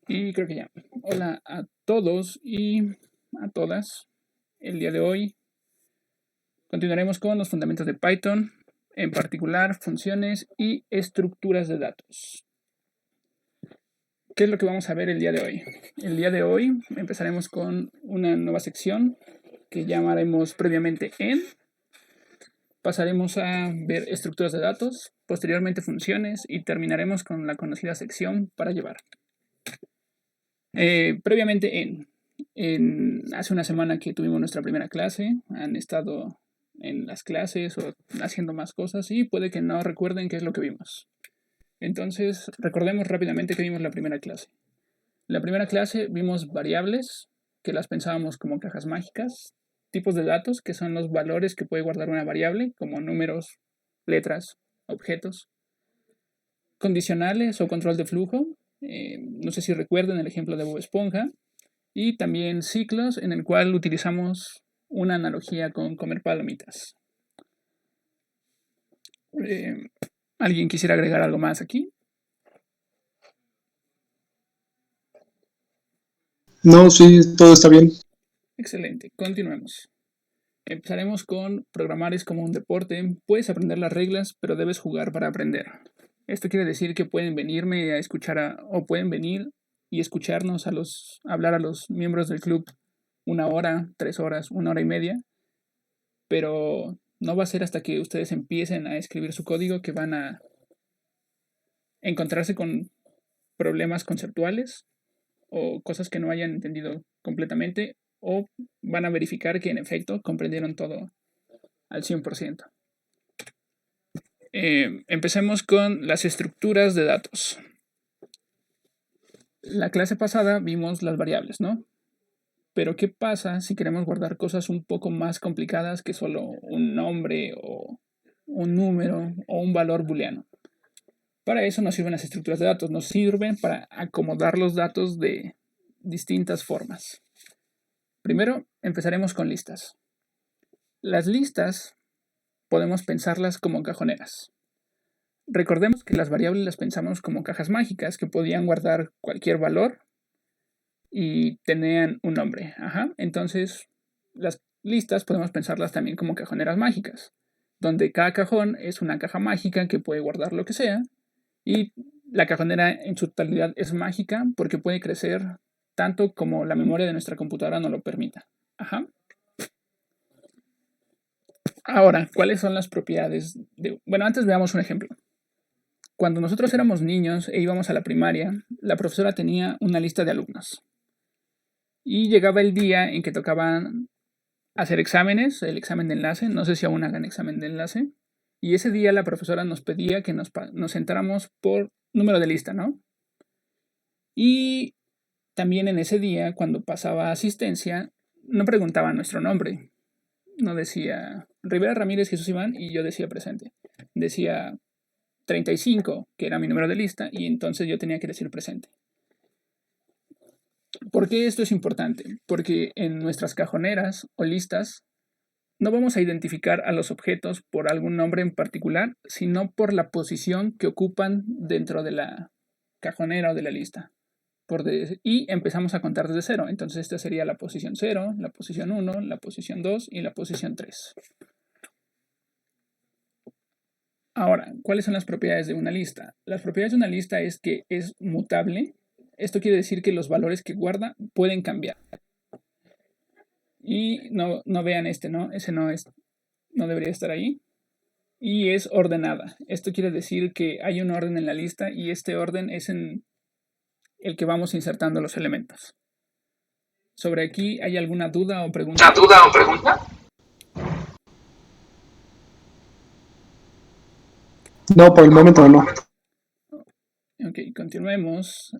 Y creo que ya. Hola a todos y a todas. El día de hoy continuaremos con los fundamentos de Python, en particular funciones y estructuras de datos. ¿Qué es lo que vamos a ver el día de hoy? El día de hoy empezaremos con una nueva sección que llamaremos previamente en. Pasaremos a ver estructuras de datos, posteriormente funciones y terminaremos con la conocida sección para llevar. Previamente hace una semana que tuvimos nuestra primera clase, han estado en las clases o haciendo más cosas y puede que no recuerden qué es lo que vimos. Entonces, recordemos rápidamente que vimos la primera clase. La primera clase vimos variables, que las pensábamos como cajas mágicas, tipos de datos, que son los valores que puede guardar una variable, como números, letras, objetos, condicionales o control de flujo. No sé si recuerden el ejemplo de Bob Esponja. Y también ciclos en el cual utilizamos una analogía con comer palomitas. ¿Alguien quisiera agregar algo más aquí? No, sí, todo está bien. Excelente, continuemos. Empezaremos con programar es como un deporte. Puedes aprender las reglas, pero debes jugar para aprender. Esto quiere decir que pueden venirme a escuchar o pueden venir y escucharnos hablar a los miembros del club 1 hora, 3 horas, 1 hora y media, pero no va a ser hasta que ustedes empiecen a escribir su código que van a encontrarse con problemas conceptuales o cosas que no hayan entendido completamente, o van a verificar que en efecto comprendieron todo al 100%. Empecemos con las estructuras de datos. La clase pasada vimos las variables, ¿no? Pero ¿qué pasa si queremos guardar cosas un poco más complicadas que solo un nombre o un número o un valor booleano? Para eso nos sirven las estructuras de datos, nos sirven para acomodar los datos de distintas formas. Primero, empezaremos con listas. Las listas podemos pensarlas como cajoneras. Recordemos que las variables las pensamos como cajas mágicas que podían guardar cualquier valor y tenían un nombre. Entonces, las listas podemos pensarlas también como cajoneras mágicas, donde cada cajón es una caja mágica que puede guardar lo que sea, y la cajonera en su totalidad es mágica porque puede crecer tanto como la memoria de nuestra computadora nos lo permita. Ahora, ¿cuáles son las propiedades Bueno, antes veamos un ejemplo. Cuando nosotros éramos niños e íbamos a la primaria, la profesora tenía una lista de alumnos. Y llegaba el día en que tocaban hacer exámenes, el examen de enlace, no sé si aún hagan examen de enlace, y ese día la profesora nos pedía que nos sentáramos por número de lista, ¿no? Y también en ese día, cuando pasaba asistencia, no preguntaba nuestro nombre, no decía Rivera Ramírez Jesús Iván y yo decía presente, decía 35, que era mi número de lista, y entonces yo tenía que decir presente. ¿Por qué esto es importante? Porque en nuestras cajoneras o listas no vamos a identificar a los objetos por algún nombre en particular, sino por la posición que ocupan dentro de la cajonera o de la lista. Y empezamos a contar desde 0. Entonces esta sería la posición 0, la posición 1, la posición 2 y la posición 3. Ahora, ¿cuáles son las propiedades de una lista? Las propiedades de una lista es que es mutable. Esto quiere decir que los valores que guarda pueden cambiar. Y no vean ¿no? Ese no debería estar ahí. Y es ordenada. Esto quiere decir que hay un orden en la lista y este orden es en el que vamos insertando los elementos. ¿Sobre aquí hay alguna duda o pregunta? ¿Una duda o pregunta? No, por el momento no. Ok, continuemos.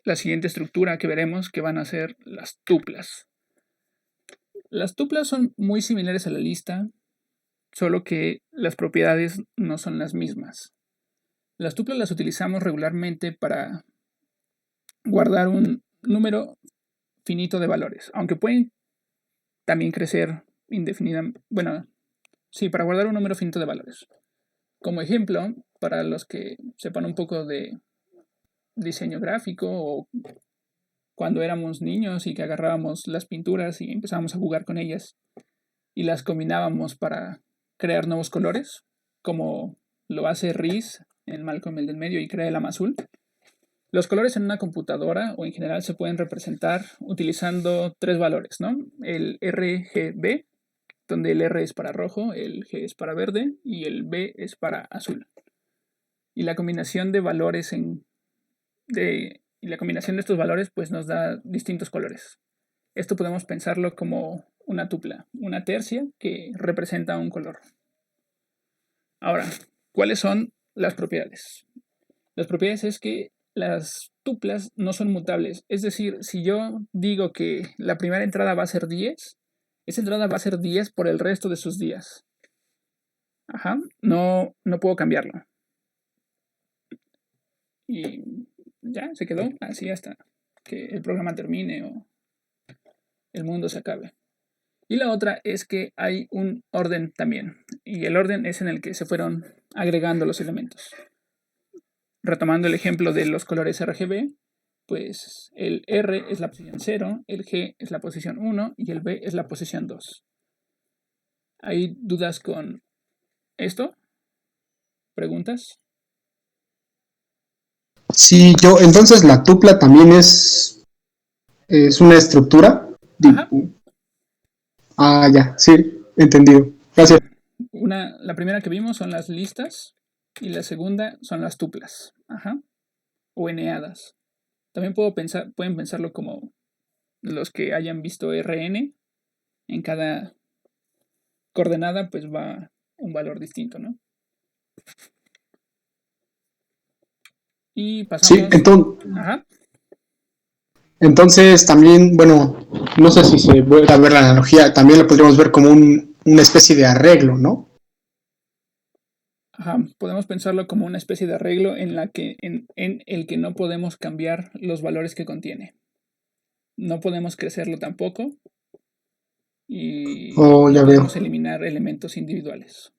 La siguiente estructura que veremos que van a ser las tuplas. Las tuplas son muy similares a la lista, solo que las propiedades no son las mismas. Las tuplas las utilizamos regularmente para guardar un número finito de valores, aunque pueden también crecer indefinidamente. Bueno, sí, para guardar un número finito de valores. Como ejemplo, para los que sepan un poco de diseño gráfico o cuando éramos niños y que agarrábamos las pinturas y empezábamos a jugar con ellas y las combinábamos para crear nuevos colores, como lo hace Reese en Malcolm el del medio y crea el azul. Los colores en una computadora o en general se pueden representar utilizando 3 valores, ¿no? El RGB, donde el R es para rojo, el G es para verde y el B es para azul. Y la combinación de valores y la combinación de estos valores pues nos da distintos colores. Esto podemos pensarlo como una tupla, una tercia que representa un color. Ahora, ¿cuáles son las propiedades? Las propiedades es que las tuplas no son mutables. Es decir, si yo digo que la primera entrada va a ser 10, esa entrada va a ser 10 por el resto de sus días. No puedo cambiarlo. Y ya se quedó así hasta que el programa termine o el mundo se acabe. Y la otra es que hay un orden también. Y el orden es en el que se fueron agregando los elementos. Retomando el ejemplo de los colores RGB, pues el R es la posición 0, el G es la posición 1 y el B es la posición 2. ¿Hay dudas con esto? ¿Preguntas? Sí, entonces la tupla también es una estructura. Ajá. Ya, sí, entendido. Gracias. La primera que vimos son las listas y la segunda son las tuplas. O eneadas. También pueden pensarlo como los que hayan visto RN. En cada coordenada pues va un valor distinto, ¿no? Y pasamos. Sí, entonces también, bueno, no sé si se puede ver la analogía, también lo podríamos ver como una especie de arreglo, ¿no? Podemos pensarlo como una especie de arreglo en el que no podemos cambiar los valores que contiene. No podemos crecerlo tampoco y no podemos eliminar elementos individuales.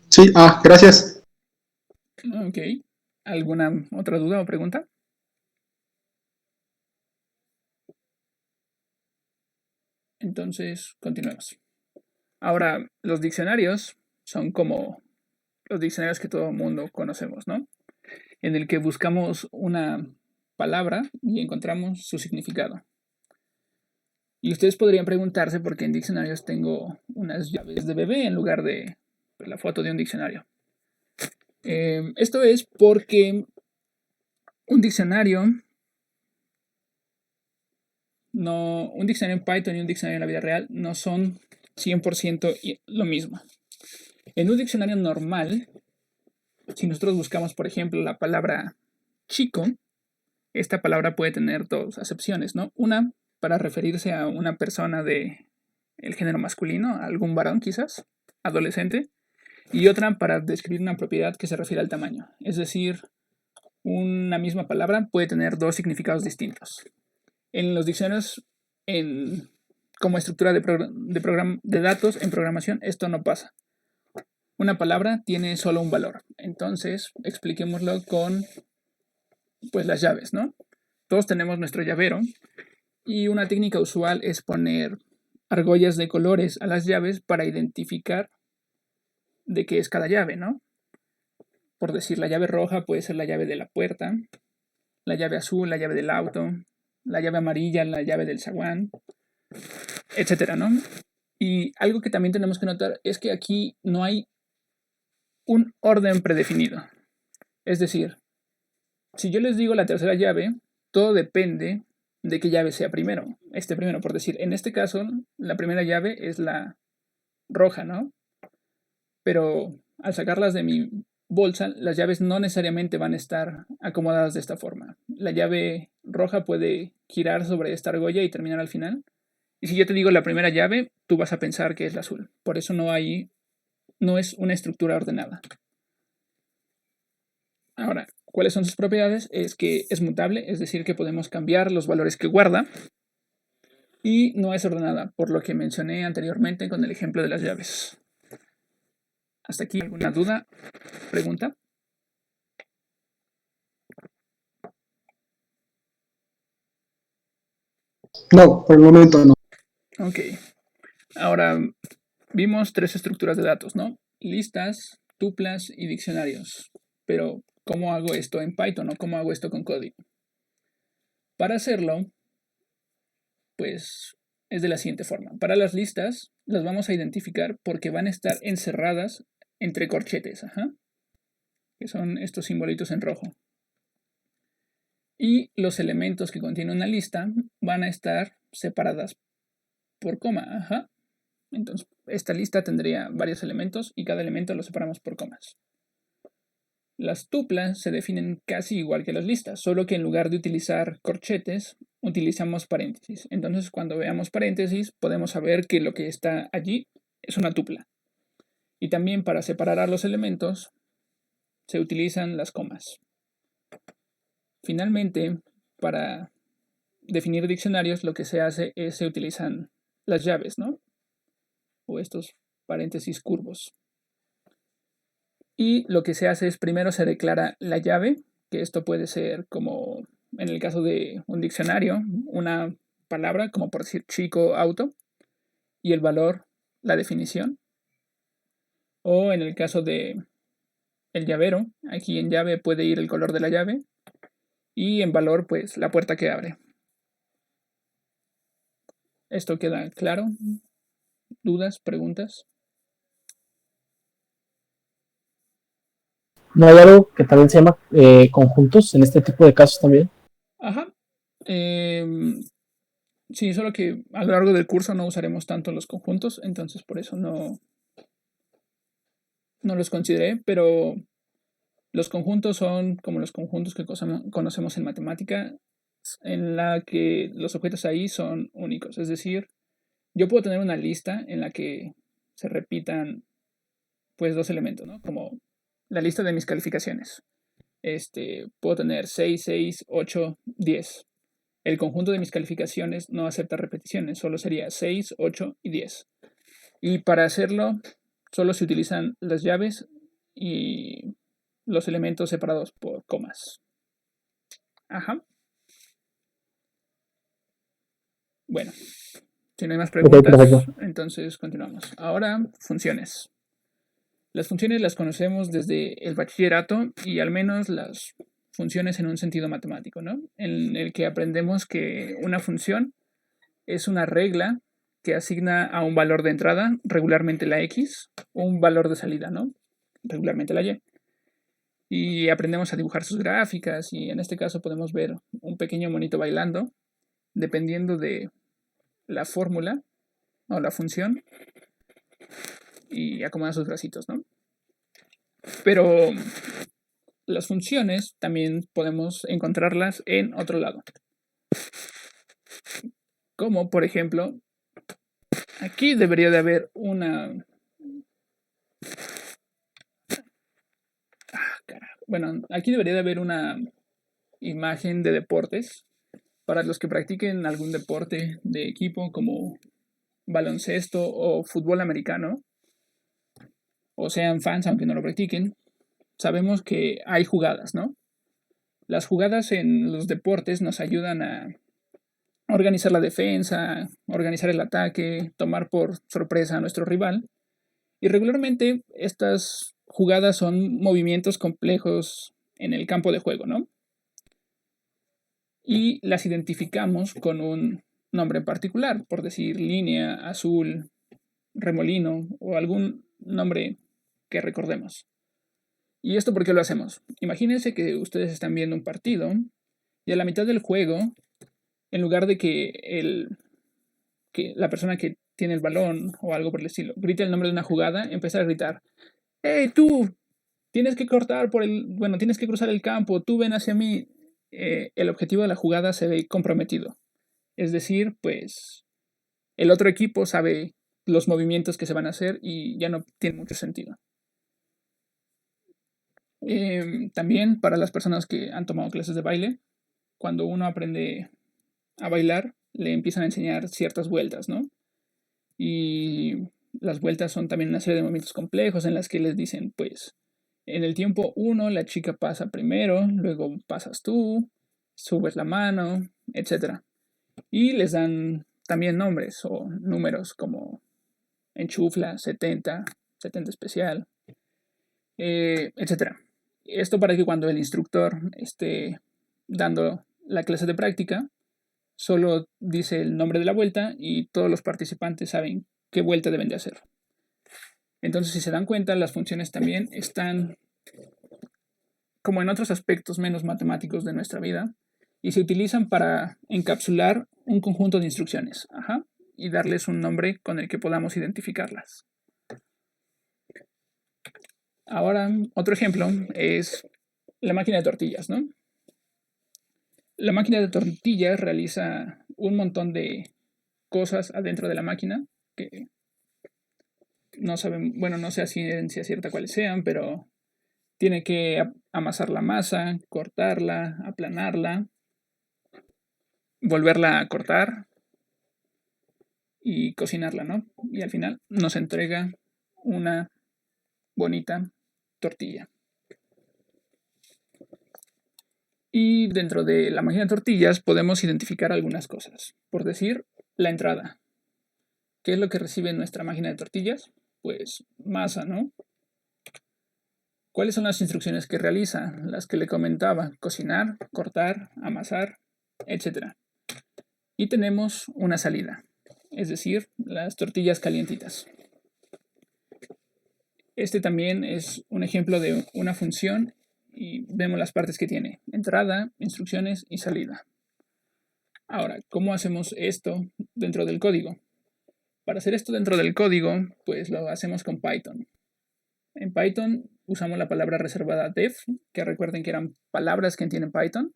Sí, gracias. Ok. ¿Alguna otra duda o pregunta? Entonces, continuemos. Ahora, los diccionarios son como los diccionarios que todo el mundo conocemos, ¿no? En el que buscamos una palabra y encontramos su significado. Y ustedes podrían preguntarse por qué en diccionarios tengo unas llaves de bebé en lugar de la foto de un diccionario. Esto es porque un diccionario en Python y un diccionario en la vida real no son 100% lo mismo. En un diccionario normal, si nosotros buscamos, por ejemplo, la palabra chico, esta palabra puede tener 2 acepciones, ¿no? Una para referirse a una persona de el género masculino, a algún varón quizás, adolescente, y otra para describir una propiedad que se refiere al tamaño. Es decir, una misma palabra puede tener 2 significados distintos. En los diccionarios, como estructura de datos en programación, esto no pasa. Una palabra tiene solo un valor. Entonces, expliquémoslo con pues las llaves, ¿no? Todos tenemos nuestro llavero y una técnica usual es poner argollas de colores a las llaves para identificar de qué es cada llave, ¿no? Por decir, la llave roja puede ser la llave de la puerta, la llave azul, la llave del auto, la llave amarilla, la llave del zaguán, etcétera, ¿no? Y algo que también tenemos que notar es que aquí no hay un orden predefinido. Es decir, si yo les digo la tercera llave, todo depende de qué llave sea primero. Primero, por decir, en este caso, la primera llave es la roja, ¿no? Pero al sacarlas de mi bolsa, las llaves no necesariamente van a estar acomodadas de esta forma. La llave roja puede girar sobre esta argolla y terminar al final. Y si yo te digo la primera llave, tú vas a pensar que es la azul. Por eso no es una estructura ordenada. Ahora, ¿cuáles son sus propiedades? Es que es mutable, es decir, que podemos cambiar los valores que guarda. Y no es ordenada, por lo que mencioné anteriormente con el ejemplo de las llaves. ¿Hasta aquí alguna duda? ¿Pregunta? No, por el momento no. Ok. Ahora vimos 3 estructuras de datos, ¿no? Listas, tuplas y diccionarios. Pero, ¿cómo hago esto en Python o cómo hago esto con código? Para hacerlo, pues es de la siguiente forma. Para las listas, las vamos a identificar porque van a estar encerradas entre corchetes, que son estos simbolitos en rojo. Y los elementos que contiene una lista van a estar separadas por coma, Entonces, esta lista tendría varios elementos y cada elemento lo separamos por comas. Las tuplas se definen casi igual que las listas, solo que en lugar de utilizar corchetes, utilizamos paréntesis. Entonces, cuando veamos paréntesis, podemos saber que lo que está allí es una tupla. Y también para separar a los elementos, se utilizan las comas. Finalmente, para definir diccionarios, lo que se hace es se utilizan las llaves, ¿no? O estos paréntesis curvos. Y lo que se hace es primero se declara la llave, que esto puede ser como en el caso de un diccionario, una palabra, como por decir chico, auto, y el valor, la definición. O en el caso de el llavero, aquí en llave puede ir el color de la llave y en valor, pues la puerta que abre. ¿Esto queda claro? ¿Dudas? ¿Preguntas? ¿No hay algo que también se llama conjuntos en este tipo de casos también? Ajá. Sí, solo que a lo largo del curso no usaremos tanto los conjuntos, entonces por eso no los consideré, pero los conjuntos son como los conjuntos que conocemos en matemática, en la que los objetos ahí son únicos. Es decir, yo puedo tener una lista en la que se repitan pues 2 elementos, ¿no? Como la lista de mis calificaciones. Puedo tener 6, 6, 8, 10. El conjunto de mis calificaciones no acepta repeticiones, solo sería 6, 8 y 10. Y para hacerlo, solo se utilizan las llaves y los elementos separados por comas. Ajá. Bueno, si no hay más preguntas, entonces continuamos. Ahora, funciones. Las funciones las conocemos desde el bachillerato y al menos las funciones en un sentido matemático, ¿no? En el que aprendemos que una función es una regla que asigna a un valor de entrada, regularmente la X, o un valor de salida, ¿no? Regularmente la Y. Y aprendemos a dibujar sus gráficas y en este caso podemos ver un pequeño monito bailando, dependiendo de la fórmula o la función y acomoda sus bracitos, ¿no? Pero las funciones también podemos encontrarlas en otro lado. Como por ejemplo, aquí debería de haber una... Bueno, aquí debería de haber una imagen de deportes para los que practiquen algún deporte de equipo como baloncesto o fútbol americano, o sean fans aunque no lo practiquen, sabemos que hay jugadas, ¿no? Las jugadas en los deportes nos ayudan a organizar la defensa, organizar el ataque, tomar por sorpresa a nuestro rival. Y regularmente estas jugadas son movimientos complejos en el campo de juego, ¿no? Y las identificamos con un nombre en particular, por decir línea, azul, remolino o algún nombre que recordemos. ¿Y esto por qué lo hacemos? Imagínense que ustedes están viendo un partido y a la mitad del juego, en lugar de que la persona que tiene el balón o algo por el estilo grite el nombre de una jugada, empieza a gritar: ¡Hey, tú! Tienes que cortar tienes que cruzar el campo, tú ven hacia mí. El objetivo de la jugada se ve comprometido. Es decir, pues el otro equipo sabe los movimientos que se van a hacer y ya no tiene mucho sentido. También para las personas que han tomado clases de baile, cuando uno aprende a bailar, le empiezan a enseñar ciertas vueltas, ¿no? Y las vueltas son también una serie de movimientos complejos en las que les dicen, pues, en el tiempo 1 la chica pasa primero, luego pasas tú, subes la mano, etc. Y les dan también nombres o números como enchufla, 70, 70 especial, etc. Esto para que cuando el instructor esté dando la clase de práctica, solo dice el nombre de la vuelta y todos los participantes saben qué vuelta deben de hacer. Entonces, si se dan cuenta, las funciones también están como en otros aspectos menos matemáticos de nuestra vida y se utilizan para encapsular un conjunto de instrucciones, y darles un nombre con el que podamos identificarlas. Ahora, otro ejemplo es la máquina de tortillas, ¿no? La máquina de tortillas realiza un montón de cosas adentro de la máquina que no saben, bueno, no sé a ciencia cierta cuáles sean, pero tiene que amasar la masa, cortarla, aplanarla, volverla a cortar y cocinarla, ¿no? Y al final nos entrega una bonita tortilla. Y dentro de la máquina de tortillas podemos identificar algunas cosas. Por decir, la entrada. ¿Qué es lo que recibe nuestra máquina de tortillas? Pues masa, ¿no? ¿Cuáles son las instrucciones que realiza? Las que le comentaba: cocinar, cortar, amasar, etc. Y tenemos una salida, es decir, las tortillas calientitas. Este también es un ejemplo de una función y vemos las partes que tiene: entrada, instrucciones y salida. Ahora, ¿cómo hacemos esto dentro del código? Para hacer esto dentro del código, pues lo hacemos con Python. En Python usamos la palabra reservada def, que recuerden que eran palabras que entienden Python.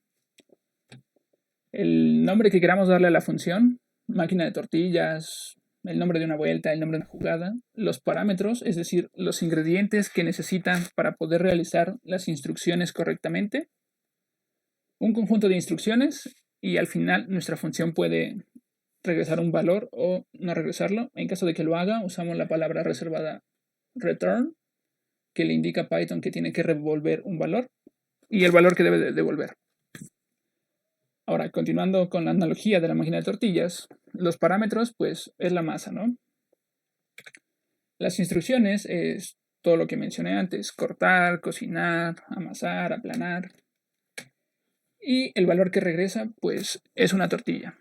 El nombre que queramos darle a la función: máquina de tortillas, el nombre de una vuelta, el nombre de una jugada, los parámetros, es decir, los ingredientes que necesitan para poder realizar las instrucciones correctamente, un conjunto de instrucciones y al final nuestra función puede regresar un valor o no regresarlo. En caso de que lo haga, usamos la palabra reservada return, que le indica a Python que tiene que devolver un valor y el valor que debe de devolver. Ahora, continuando con la analogía de la máquina de tortillas, los parámetros, pues, es la masa, ¿no? Las instrucciones es todo lo que mencioné antes: cortar, cocinar, amasar, aplanar. Y el valor que regresa, pues, es una tortilla.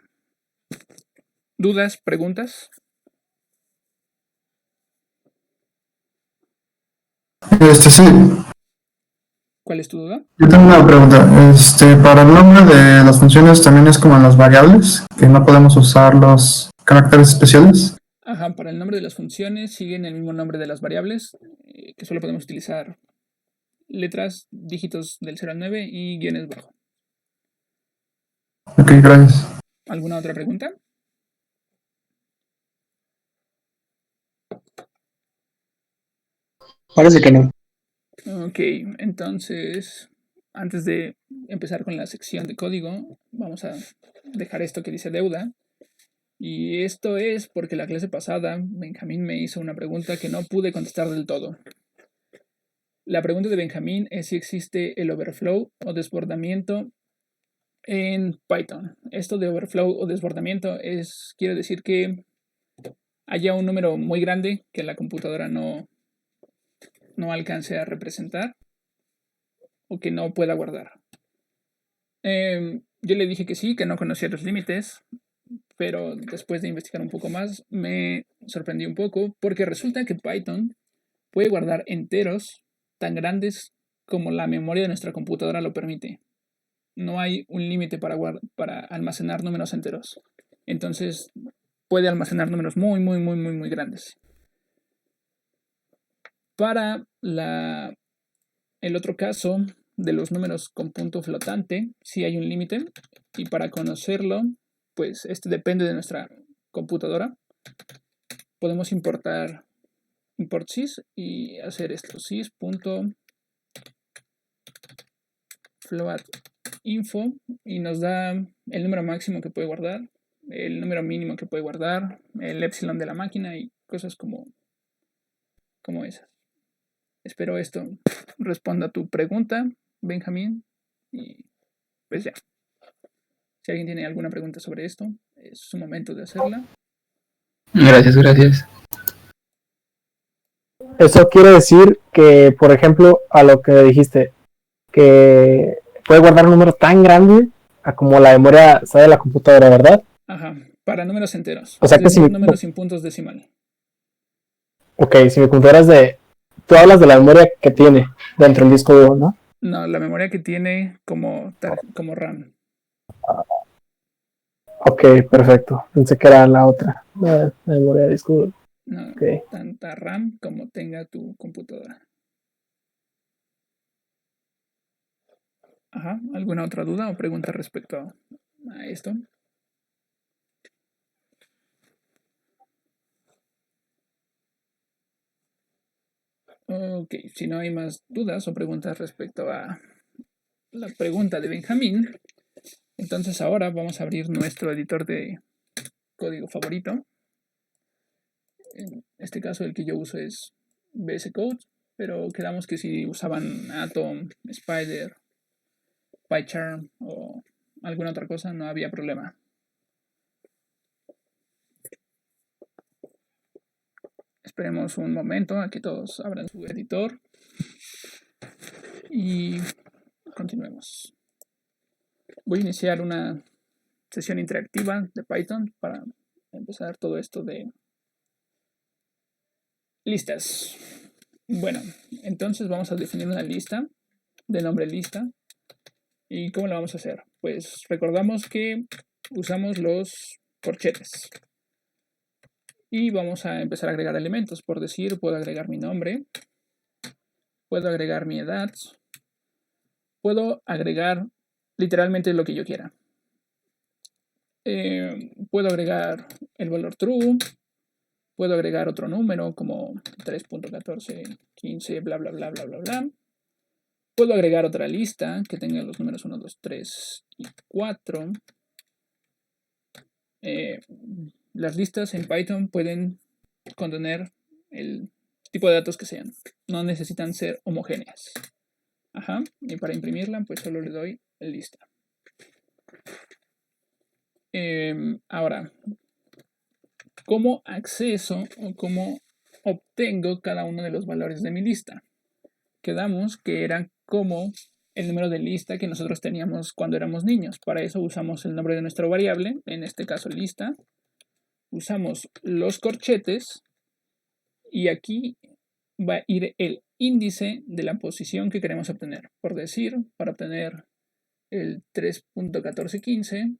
¿Dudas? ¿Preguntas? Sí, ¿Cuál es tu duda? yo tengo una pregunta. Para el nombre de las funciones también es como en las variables, que no podemos usar los caracteres especiales. Para el nombre de las funciones siguen el mismo nombre de las variables, que solo podemos utilizar letras, dígitos del 0 al 9 y guiones bajo. Ok, gracias. ¿Alguna otra pregunta? Parece que no. Ok, entonces, antes de empezar con la sección de código, vamos a dejar esto que dice deuda. Y esto es porque la clase pasada Benjamín me hizo una pregunta que no pude contestar del todo. La pregunta de Benjamín es si existe el overflow o desbordamiento en Python. Esto de overflow o desbordamiento quiere decir que haya un número muy grande que la computadora no alcance a representar o que no pueda guardar. Yo le dije que sí, que no conocía los límites, pero después de investigar un poco más me sorprendí un poco porque resulta que Python puede guardar enteros tan grandes como la memoria de nuestra computadora lo permite. No hay un límite para almacenar números enteros. Entonces puede almacenar números muy, muy, muy, muy, muy grandes. Para el otro caso de los números con punto flotante, sí hay un límite, y para conocerlo, pues este depende de nuestra computadora. Podemos importar import sys y hacer esto: sys.float.info, y nos da el número máximo que puede guardar, el número mínimo que puede guardar, el epsilon de la máquina y cosas como esas. Espero esto responda a tu pregunta, Benjamín. Y pues ya. Si alguien tiene alguna pregunta sobre esto. es su momento de hacerla. Gracias. Eso quiere decir que, por ejemplo, a lo que dijiste, que puede guardar un número tan grande a como la memoria sale de la computadora, ¿verdad? Ajá, para números enteros. O sea es que decir, si, números sin puntos decimal. ok, si mi computadora es de, tú hablas de la memoria que tiene dentro del disco duro, ¿no? No, la memoria que tiene como RAM. Ok, perfecto. Pensé que era la otra, la memoria de disco duro. No, Okay. tanta RAM como tenga tu computadora. Ajá, ¿alguna otra duda o pregunta respecto a esto? Ok, si no hay más dudas o preguntas respecto a la pregunta de Benjamín, entonces ahora vamos a abrir nuestro editor de código favorito. En este caso el que yo uso es VS Code, pero quedamos que si usaban Atom, Spider, PyCharm o alguna otra cosa no había problema. Esperemos un momento a que todos abran su editor y continuemos. Voy a iniciar una sesión interactiva de Python para empezar todo esto de listas. Bueno, entonces vamos a definir una lista de nombre lista. ¿Y cómo lo vamos a hacer? Pues recordamos que usamos los corchetes. Y vamos a empezar a agregar elementos. Por decir, puedo agregar mi nombre, puedo agregar mi edad, puedo agregar literalmente lo que yo quiera. Puedo agregar el valor true, puedo agregar otro número como 3.1415, bla, bla, bla, bla, bla, bla. Puedo agregar otra lista que tenga los números 1, 2, 3 y 4. Las listas en Python pueden contener el tipo de datos que sean. No necesitan ser homogéneas. Ajá. Y para imprimirla, pues solo le doy lista. Ahora, ¿cómo acceso o cómo obtengo cada uno de los valores de mi lista? Quedamos que era como el número de lista que nosotros teníamos cuando éramos niños. Para eso usamos el nombre de nuestra variable, en este caso lista. Usamos los corchetes y aquí va a ir el índice de la posición que queremos obtener. Por decir, para obtener el 3.1415,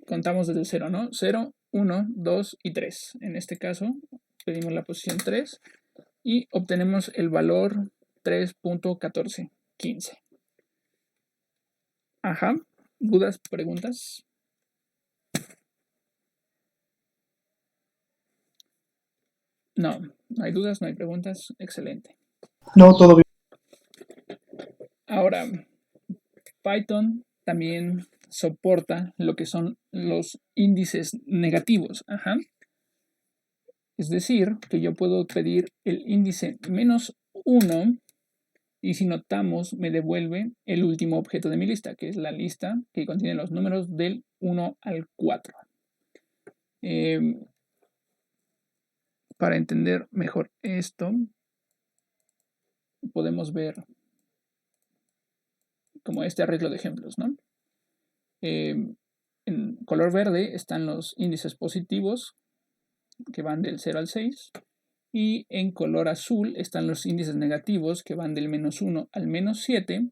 contamos desde el 0, ¿no? 0, 1, 2 y 3. En este caso, pedimos la posición 3 y obtenemos el valor 3.1415. Ajá. ¿Dudas, preguntas? No, no hay dudas, no hay preguntas. Excelente. No, todo bien. Ahora, Python también soporta lo que son los índices negativos. Ajá. Es decir, que yo puedo pedir el índice -1 y si notamos me devuelve el último objeto de mi lista, que es la lista que contiene los números del 1 al 4. Para entender mejor esto, podemos ver como este arreglo de ejemplos, ¿no? En color verde están los índices positivos que van del 0 al 6 y en color azul están los índices negativos que van del -1 al -7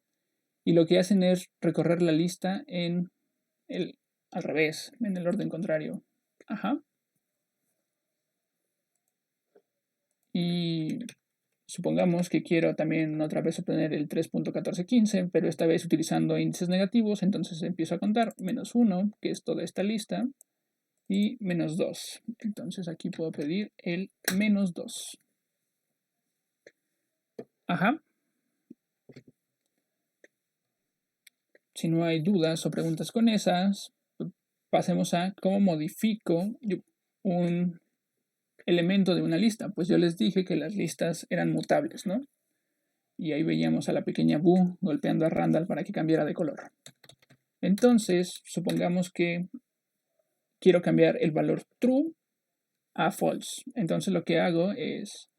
y lo que hacen es recorrer la lista al revés, en el orden contrario. Ajá. Y supongamos que quiero también otra vez obtener el 3.1415, pero esta vez utilizando índices negativos, entonces empiezo a contar -1, que es toda esta lista, y -2. Entonces aquí puedo pedir el -2. Ajá. Si no hay dudas o preguntas con esas, pasemos a cómo modifico un elemento de una lista. Pues yo les dije que las listas eran mutables, ¿no? Y ahí veíamos a la pequeña Boo golpeando a Randall para que cambiara de color. Entonces, supongamos que quiero cambiar el valor true a false. Entonces lo que hago es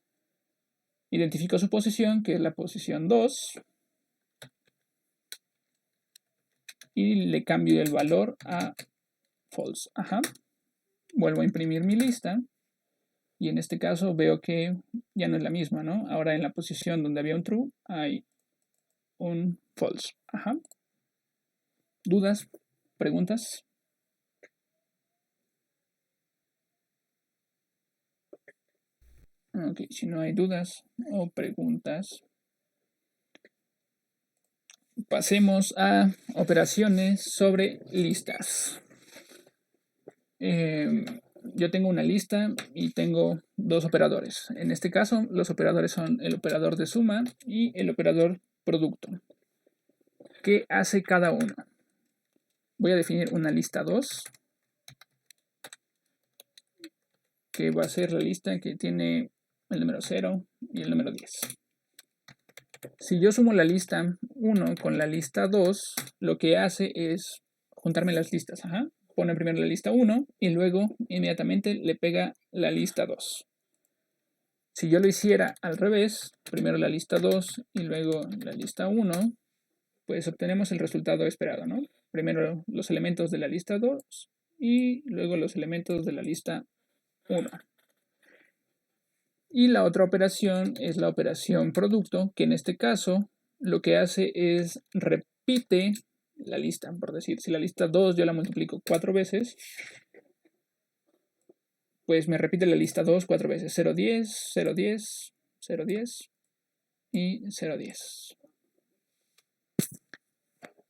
identifico su posición, que es la posición 2, y le cambio el valor a false. Ajá. Vuelvo a imprimir mi lista. Y en este caso veo que ya no es la misma, ¿no? Ahora en la posición donde había un true hay un false. Ajá. ¿Dudas? ¿Preguntas? Ok, si no hay dudas o preguntas, pasemos a operaciones sobre listas. Yo tengo una lista y tengo dos operadores. En este caso, los operadores son el operador de suma y el operador producto. ¿Qué hace cada uno? Voy a definir una lista 2, que va a ser la lista que tiene el número 0 y el número 10. Si yo sumo la lista 1 con la lista 2, lo que hace es juntarme las listas. Ajá. Pone primero la lista 1 y luego inmediatamente le pega la lista 2. Si yo lo hiciera al revés, primero la lista 2 y luego la lista 1, pues obtenemos el resultado esperado, ¿no? Primero los elementos de la lista 2 y luego los elementos de la lista 1. Y la otra operación es la operación producto, que en este caso lo que hace es repite la lista. Por decir, si la lista 2 yo la multiplico 4 veces, pues me repite la lista 2 4 veces. 0, 10, 0, 10, 0, 10 y 0, 10.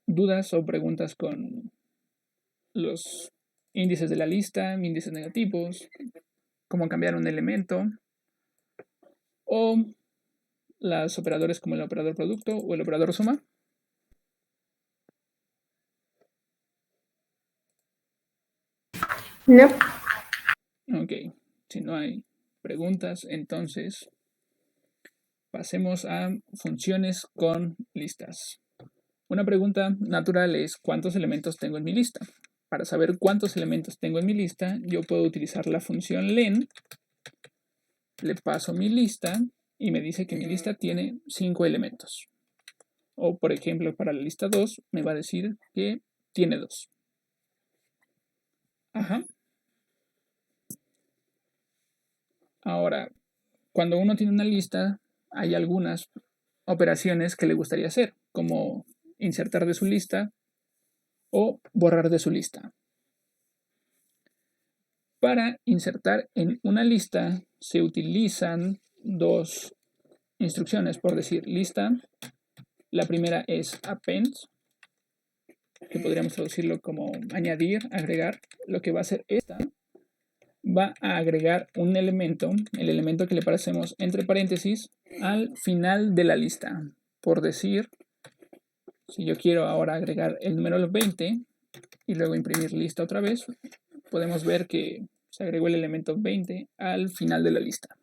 ¿Dudas o preguntas con los índices de la lista, índices negativos, cómo cambiar un elemento, o los operadores como el operador producto o el operador suma? No. Ok, si no hay preguntas, entonces pasemos a funciones con listas. Una pregunta natural es ¿cuántos elementos tengo en mi lista? Para saber cuántos elementos tengo en mi lista, yo puedo utilizar la función len. Le paso mi lista y me dice que mi lista tiene 5 elementos. O, por ejemplo, para la lista 2 me va a decir que tiene 2. Ajá. Ahora, cuando uno tiene una lista, hay algunas operaciones que le gustaría hacer, como insertar de su lista o borrar de su lista. Para insertar en una lista se utilizan dos instrucciones, por decir lista. La primera es append, que podríamos traducirlo como añadir, agregar. Lo que va a hacer esta va a agregar un elemento, el elemento que le pasemos entre paréntesis, al final de la lista. Por decir, si yo quiero ahora agregar el número 20 y luego imprimir lista otra vez, podemos ver que se agregó el elemento 20 al final de la lista.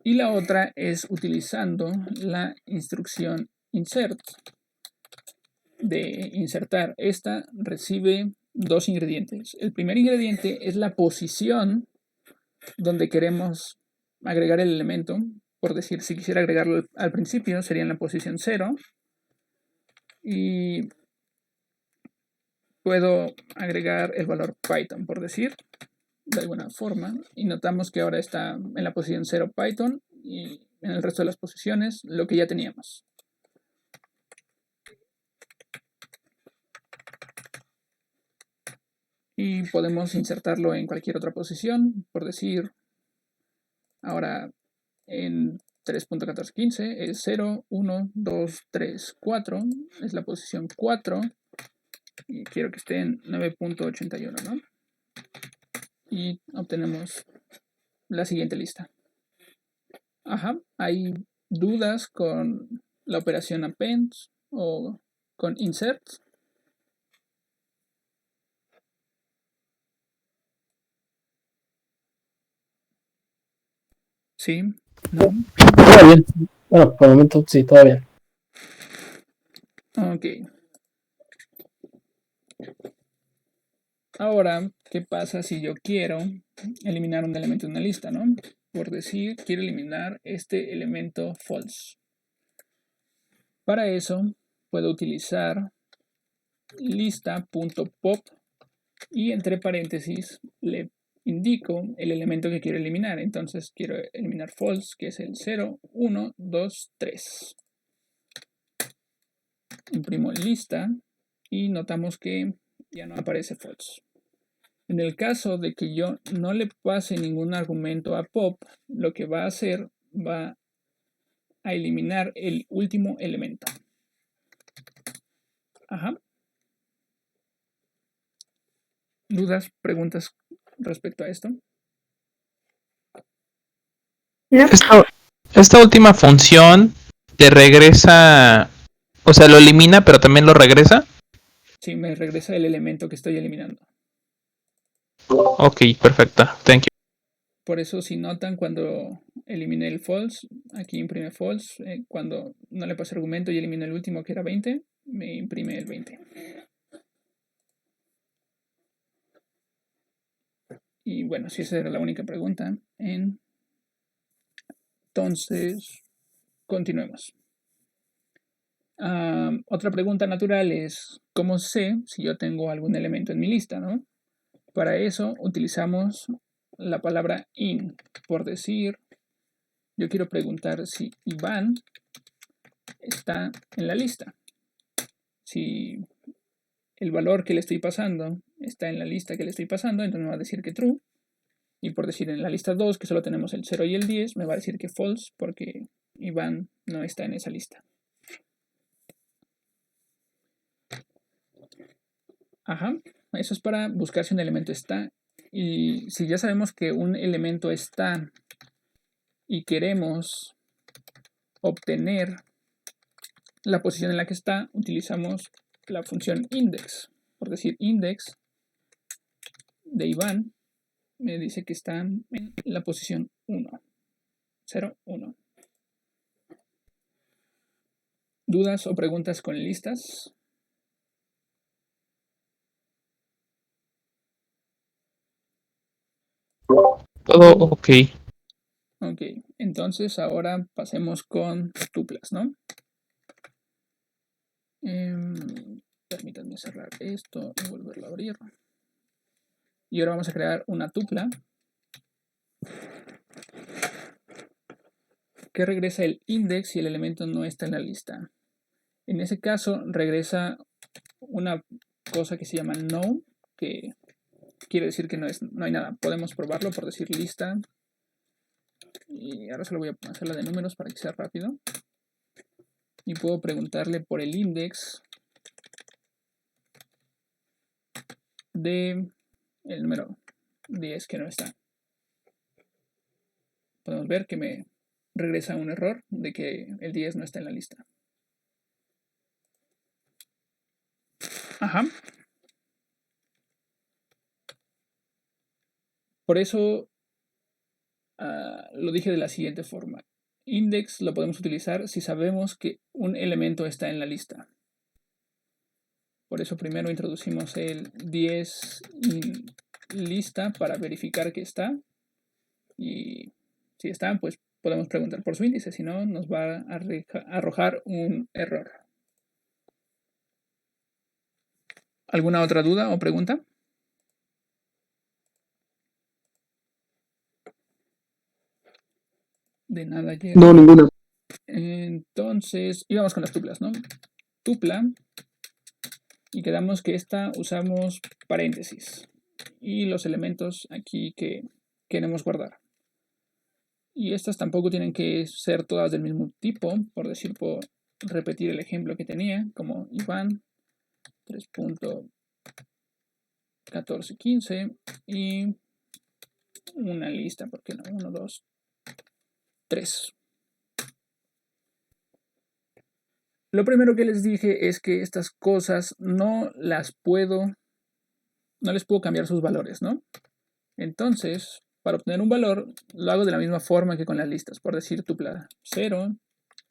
Y la otra es utilizando la instrucción insert. De insertar, esta recibe dos ingredientes. El primer ingrediente es la posición donde queremos agregar el elemento. Por decir, si quisiera agregarlo al principio, sería en la posición 0. Y puedo agregar el valor Python, por decir, de alguna forma. Y notamos que ahora está en la posición 0 Python y en el resto de las posiciones lo que ya teníamos. Y podemos insertarlo en cualquier otra posición, por decir, ahora en 3.1415 es 0, 1, 2, 3, 4, es la posición 4, y quiero que esté en 9.81, ¿no? Y obtenemos la siguiente lista. Ajá, ¿hay dudas con la operación append o con insert? Sí, no. Todo bien. Bueno, por el momento sí, todo bien. Ok. Ahora, ¿qué pasa si yo quiero eliminar un elemento de una lista, ¿no? Por decir, quiero eliminar este elemento false. Para eso, puedo utilizar lista.pop y entre paréntesis le indico el elemento que quiero eliminar. Entonces quiero eliminar false, que es el 0, 1, 2, 3. Imprimo lista y notamos que ya no aparece false. En el caso de que yo no le pase ningún argumento a pop, lo que va a hacer va a eliminar el último elemento. Ajá. ¿Dudas, preguntas respecto a esto? Esta última función te regresa, o sea, lo elimina, pero también lo regresa. Sí, me regresa el elemento que estoy eliminando. Ok, perfecto. Thank you. Por eso, si notan, cuando elimine el false, aquí imprime false. Cuando no le pase argumento y elimino el último, que era 20, me imprime el 20. Y bueno, si esa era la única pregunta, entonces continuemos. Otra pregunta natural es, ¿cómo sé si yo tengo algún elemento en mi lista, ¿no? Para eso utilizamos la palabra in. Por decir, yo quiero preguntar si Iván está en la lista. Si el valor que le estoy pasando está en la lista que le estoy pasando, entonces me va a decir que true. Y por decir en la lista 2, que solo tenemos el 0 y el 10, me va a decir que false porque Iván no está en esa lista. Ajá, eso es para buscar si un elemento está. Y si ya sabemos que un elemento está y queremos obtener la posición en la que está, utilizamos la función index. Por decir index de Iván me dice que está en la posición 1. 0, 1. ¿Dudas o preguntas con listas? Todo ok. Ok, entonces ahora pasemos con tuplas, ¿no? Permítanme cerrar esto y volverlo a abrir. Y ahora vamos a crear una tupla que regresa el index si el elemento no está en la lista. En ese caso regresa una cosa que se llama no, que quiere decir que no hay nada. Podemos probarlo por decir lista. Y ahora solo voy a hacerla de números para que sea rápido. Y puedo preguntarle por el index de el número 10 que no está. Podemos ver que me regresa un error de que el 10 no está en la lista. Ajá. Por eso lo dije de la siguiente forma. Index lo podemos utilizar si sabemos que un elemento está en la lista. Por eso primero introducimos el 10 in lista para verificar que está. Y si está, pues podemos preguntar por su índice. Si no, nos va a arrojar un error. ¿Alguna otra duda o pregunta? De nada, Jerry. No, ninguna. Entonces, íbamos con las tuplas, ¿no? Tupla. Y quedamos que esta usamos paréntesis. Y los elementos aquí que queremos guardar. Y estas tampoco tienen que ser todas del mismo tipo. Por decir, puedo repetir el ejemplo que tenía, como Iván 3.1415 y una lista, ¿por qué no? 1, 2, 3. Lo primero que les dije es que estas cosas no les puedo cambiar sus valores, ¿no? Entonces, para obtener un valor, lo hago de la misma forma que con las listas. Por decir tupla 0,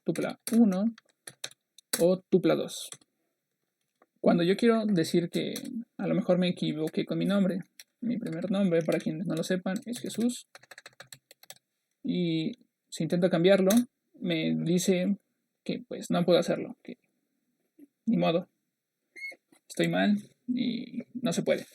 tupla 1 o tupla 2. cuando yo quiero decir que a lo mejor me equivoqué con mi nombre, mi primer nombre, para quienes no lo sepan, es Jesús. Y si intento cambiarlo, me dice que pues no puedo hacerlo, que ni modo, estoy mal y no se puede.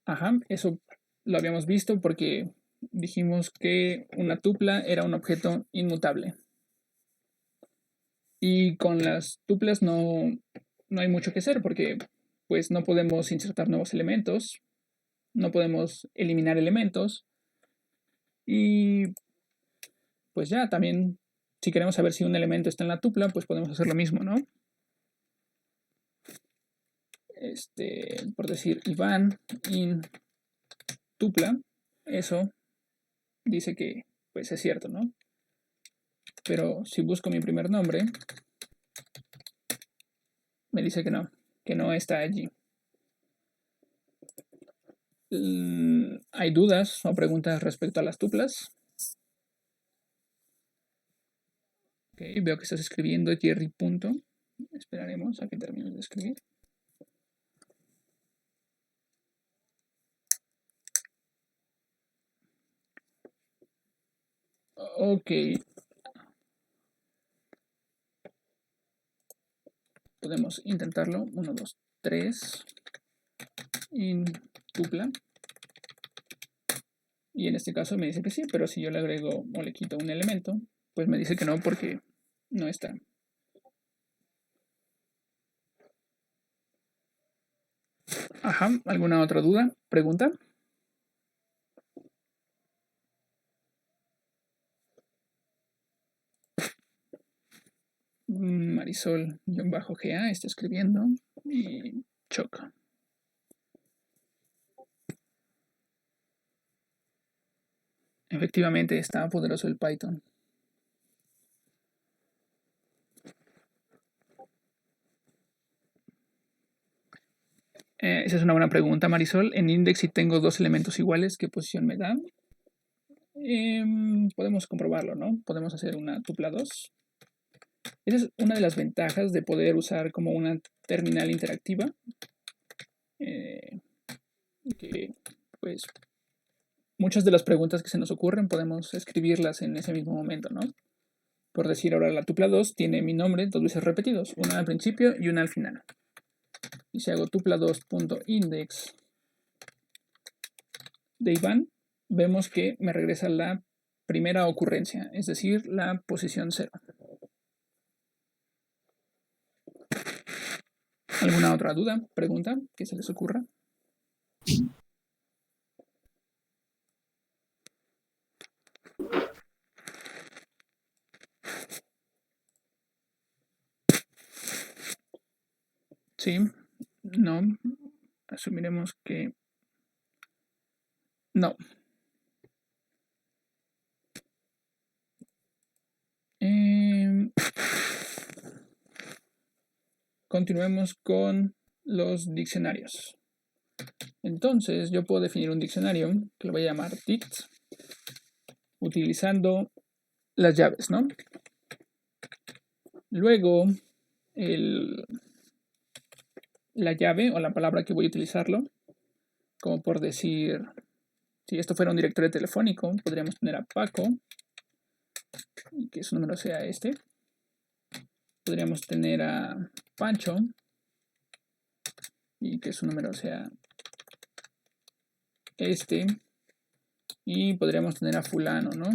Ajá, eso lo habíamos visto porque dijimos que una tupla era un objeto inmutable. Y con las tuplas no hay mucho que hacer porque pues no podemos insertar nuevos elementos, no podemos eliminar elementos y pues ya también si queremos saber si un elemento está en la tupla, pues podemos hacer lo mismo, ¿no? Por decir Iván in tupla, eso dice que pues es cierto, ¿no? Pero si busco mi primer nombre, me dice que no está allí. ¿Hay dudas o preguntas respecto a las tuplas? Okay, veo que estás escribiendo Jerry. Esperaremos a que termines de escribir. Ok. Podemos intentarlo. 1, 2, 3. In tupla. Y en este caso me dice que sí, pero si yo le agrego o le quito un elemento, pues me dice que no porque no está. Ajá, ¿alguna otra duda? ¿Pregunta? Marisol-GA está escribiendo y choca. Efectivamente está poderoso el Python. Esa es una buena pregunta, Marisol. En index, si tengo dos elementos iguales, ¿qué posición me da? Podemos comprobarlo, ¿no? Podemos hacer una tupla 2. Esa es una de las ventajas de poder usar como una terminal interactiva. Que pues muchas de las preguntas que se nos ocurren podemos escribirlas en ese mismo momento, ¿no? Por decir, ahora la tupla 2 tiene mi nombre dos veces repetidos, una al principio y una al final. Y si hago tupla2.index de Iván, vemos que me regresa la primera ocurrencia, es decir, la posición 0. ¿Alguna otra duda, pregunta que se les ocurra? Sí, no, asumiremos que no. Continuemos con los diccionarios. Entonces, yo puedo definir un diccionario que lo voy a llamar dict, utilizando las llaves, ¿no? Luego, la llave o la palabra que voy a utilizarlo, como por decir, si esto fuera un directorio telefónico, podríamos tener a Paco, y que su número sea este. Podríamos tener a Pancho, y que su número sea este. Y podríamos tener a fulano, ¿no?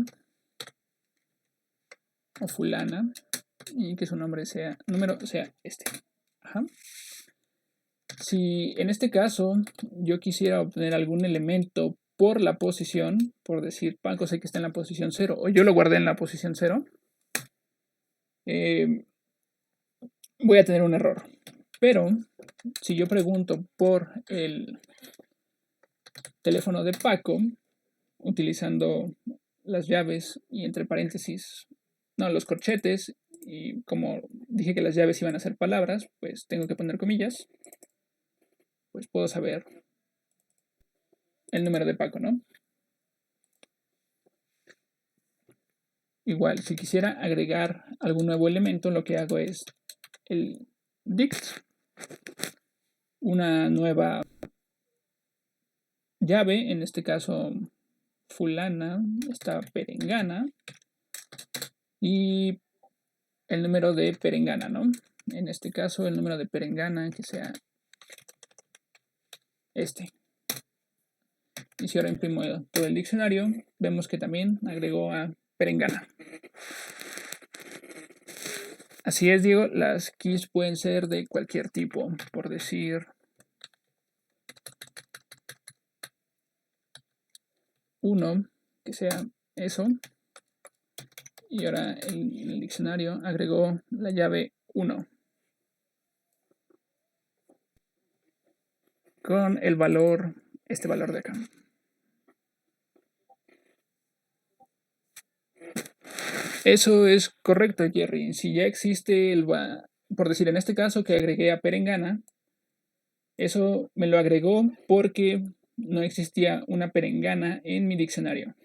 O fulana, y que su número sea este. Ajá. Si en este caso yo quisiera obtener algún elemento por la posición, por decir Paco sé que está en la posición 0, o yo lo guardé en la posición 0, voy a tener un error. Pero si yo pregunto por el teléfono de Paco, utilizando las llaves y entre paréntesis, no, los corchetes, y como dije que las llaves iban a ser palabras, pues tengo que poner comillas, pues puedo saber el número de Paco, ¿no? Igual, si quisiera agregar algún nuevo elemento, lo que hago es el dict, una nueva llave, en este caso fulana, está perengana, y el número de perengana, ¿no? En este caso el número de perengana que sea este. Y si ahora imprimo todo el diccionario, vemos que también agregó a perengana. Así es, Diego, las keys pueden ser de cualquier tipo, por decir 1, que sea eso. Y ahora en el diccionario agregó la llave 1 con el valor, este valor de acá. Eso es correcto, Jerry. Si ya existe por decir en este caso que agregué a perengana, eso me lo agregó porque no existía una perengana en mi diccionario.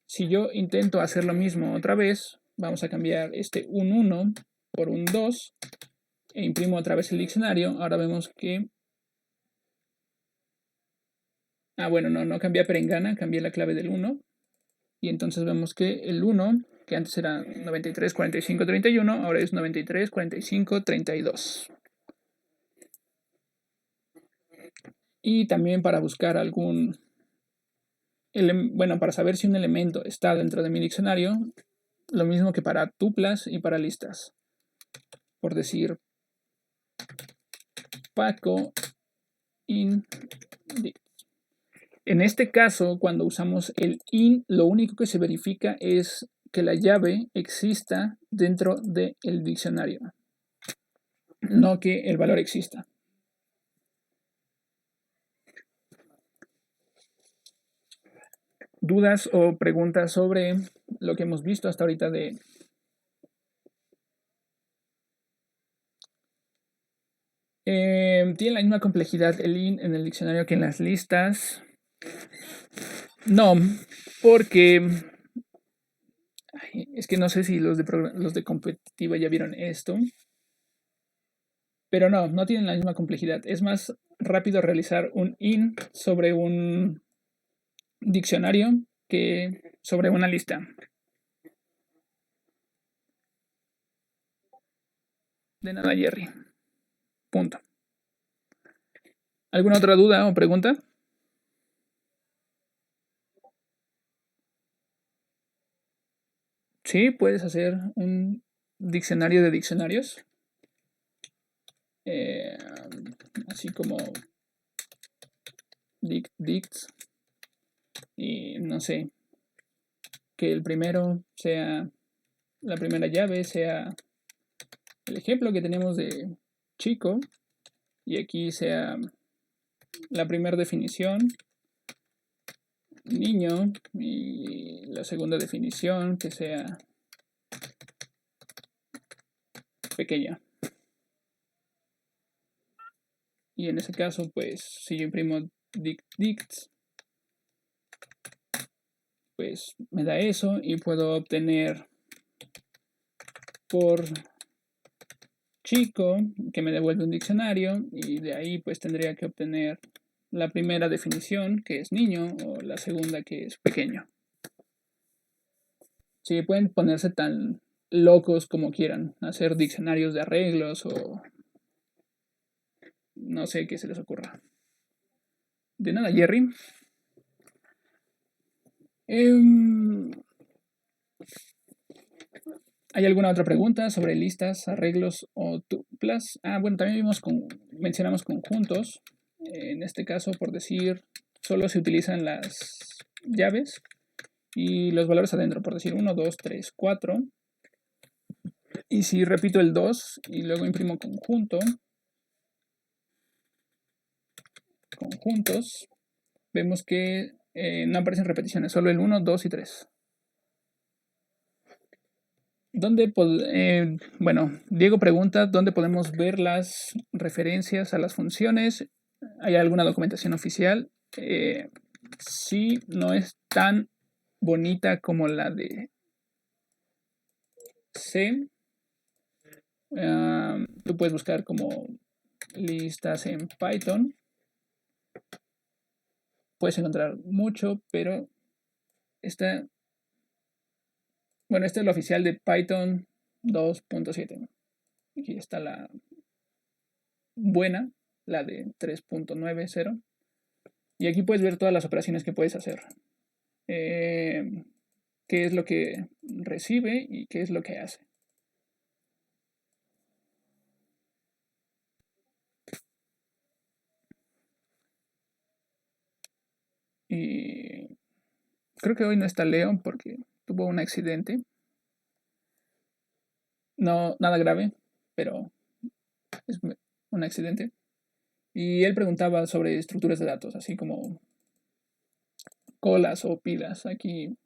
Si yo intento hacer lo mismo otra vez, vamos a cambiar un 1 por un 2 e imprimo otra vez el diccionario. Ahora vemos que... bueno, no cambié a perengana, cambié la clave del 1. Y entonces vemos que el 1, que antes era 93, 45, 31, ahora es 93, 45, 32. Y también para buscar algún... para saber si un elemento está dentro de mi diccionario, lo mismo que para tuplas y para listas. Por decir, Paco in dict. En este caso, cuando usamos el in, lo único que se verifica es que la llave exista dentro del diccionario, no que el valor exista. ¿Dudas o preguntas sobre lo que hemos visto hasta ahorita de... ¿Tiene la misma complejidad el in en el diccionario que en las listas? No, porque... es que no sé si los de competitiva ya vieron esto. Pero no tienen la misma complejidad. Es más rápido realizar un in sobre un diccionario que sobre una lista. De nada, Jerry. Punto. ¿Alguna otra duda o pregunta? Sí, puedes hacer un diccionario de diccionarios. Así como dicts. Y no sé, que el primero sea, la primera llave sea el ejemplo que tenemos de chico. Y aquí sea la primera definición, niño, y la segunda definición que sea pequeña. Y en ese caso, pues, si yo imprimo dicts, pues me da eso y puedo obtener por chico, que me devuelve un diccionario, y de ahí pues tendría que obtener la primera definición, que es niño, o la segunda, que es pequeño. Sí, pueden ponerse tan locos como quieran, hacer diccionarios de arreglos o no sé qué se les ocurra. De nada, Jerry. ¿Hay alguna otra pregunta sobre listas, arreglos o tuplas? Bueno, también mencionamos conjuntos. En este caso, por decir, solo se utilizan las llaves y los valores adentro, por decir 1, 2, 3, 4. Y si repito el 2 y luego imprimo conjuntos, vemos que no aparecen repeticiones, solo el 1, 2 y 3. Diego pregunta, ¿dónde podemos ver las referencias a las funciones? ¿Hay alguna documentación oficial? Sí, no es tan bonita como la de C. Tú Esto puedes buscar como listas en Python. Puedes encontrar mucho, pero este es el oficial de Python 2.7. Aquí está la buena, la de 3.90. Y aquí puedes ver todas las operaciones que puedes hacer. Qué es lo que recibe y qué es lo que hace. Y creo que hoy no está Leo porque tuvo un accidente. No, nada grave, pero es un accidente. Y él preguntaba sobre estructuras de datos, así como colas o pilas. Aquí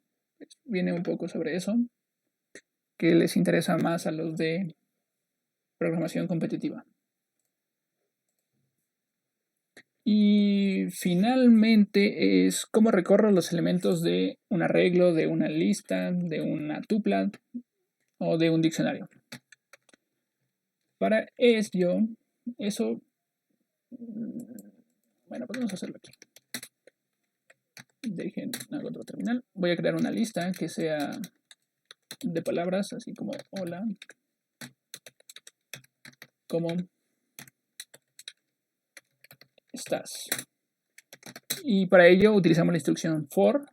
viene un poco sobre eso, que les interesa más a los de programación competitiva. Y finalmente es cómo recorro los elementos de un arreglo, de una lista, de una tupla o de un diccionario. Para eso, bueno, podemos hacerlo aquí. Dejen, hago otro terminal. Voy a crear una lista que sea de palabras, así como hola, ¿cómo estás? Y para ello utilizamos la instrucción for,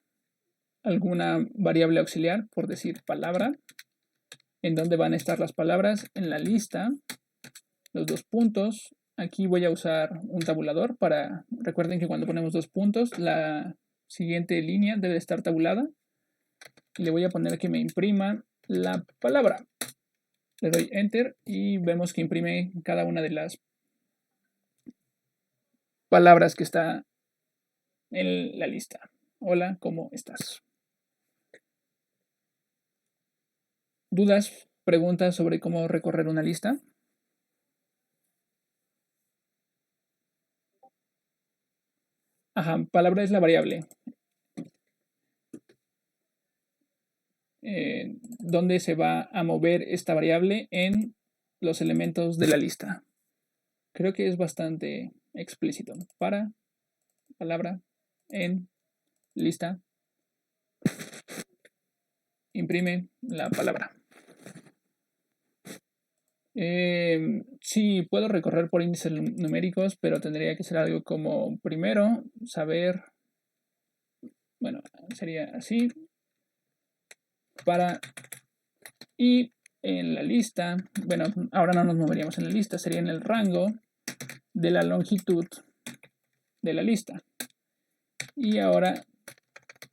alguna variable auxiliar, por decir palabra, en donde van a estar las palabras en la lista, los dos puntos. Aquí voy a usar un tabulador para, recuerden que cuando ponemos dos puntos, la siguiente línea debe estar tabulada. Y le voy a poner que me imprima la palabra. Le doy enter y vemos que imprime cada una de las palabras que está en la lista. Hola, ¿cómo estás? ¿Dudas, preguntas sobre cómo recorrer una lista? Ajá, palabra es la variable. ¿Dónde se va a mover esta variable? En los elementos de la lista. Creo que es bastante explícito. Para, palabra, en, lista, imprime la palabra. Sí, puedo recorrer por índices numéricos, pero tendría que ser algo como primero saber, bueno, sería así, para, y en la lista, bueno, ahora no nos moveríamos en la lista, sería en el rango de la longitud de la lista. Y ahora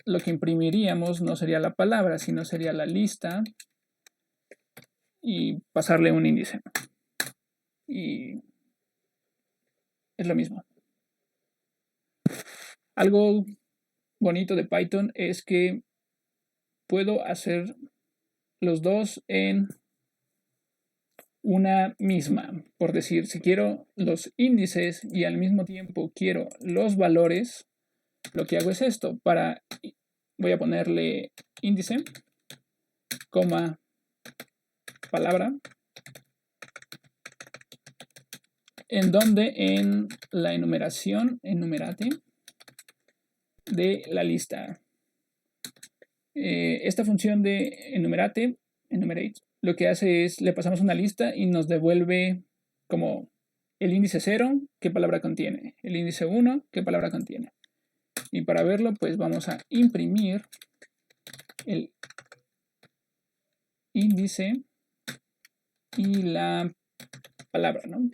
lo que imprimiríamos no sería la palabra, sino sería la lista y pasarle un índice. Y es lo mismo. Algo bonito de Python es que puedo hacer los dos en una misma. Por decir, si quiero los índices y al mismo tiempo quiero los valores, lo que hago es esto. Voy a ponerle índice, coma, palabra, en donde en la enumeración, enumerate, de la lista. Esta función de enumerate, lo que hace es, le pasamos una lista y nos devuelve como el índice 0, qué palabra contiene, el índice 1, qué palabra contiene. Y para verlo, pues vamos a imprimir el índice y la palabra, ¿no?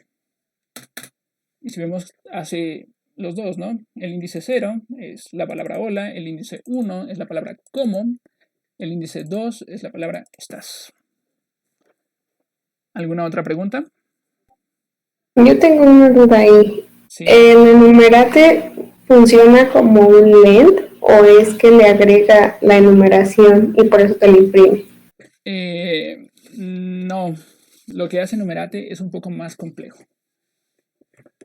Y si vemos, hace los dos, ¿no? El índice 0 es la palabra hola, el índice 1 es la palabra cómo, el índice 2 es la palabra estás. ¿Alguna otra pregunta? Yo tengo una duda ahí. Sí. ¿El enumerate funciona como un lent o es que le agrega la enumeración y por eso te lo imprime? No, lo que hace enumerate es un poco más complejo.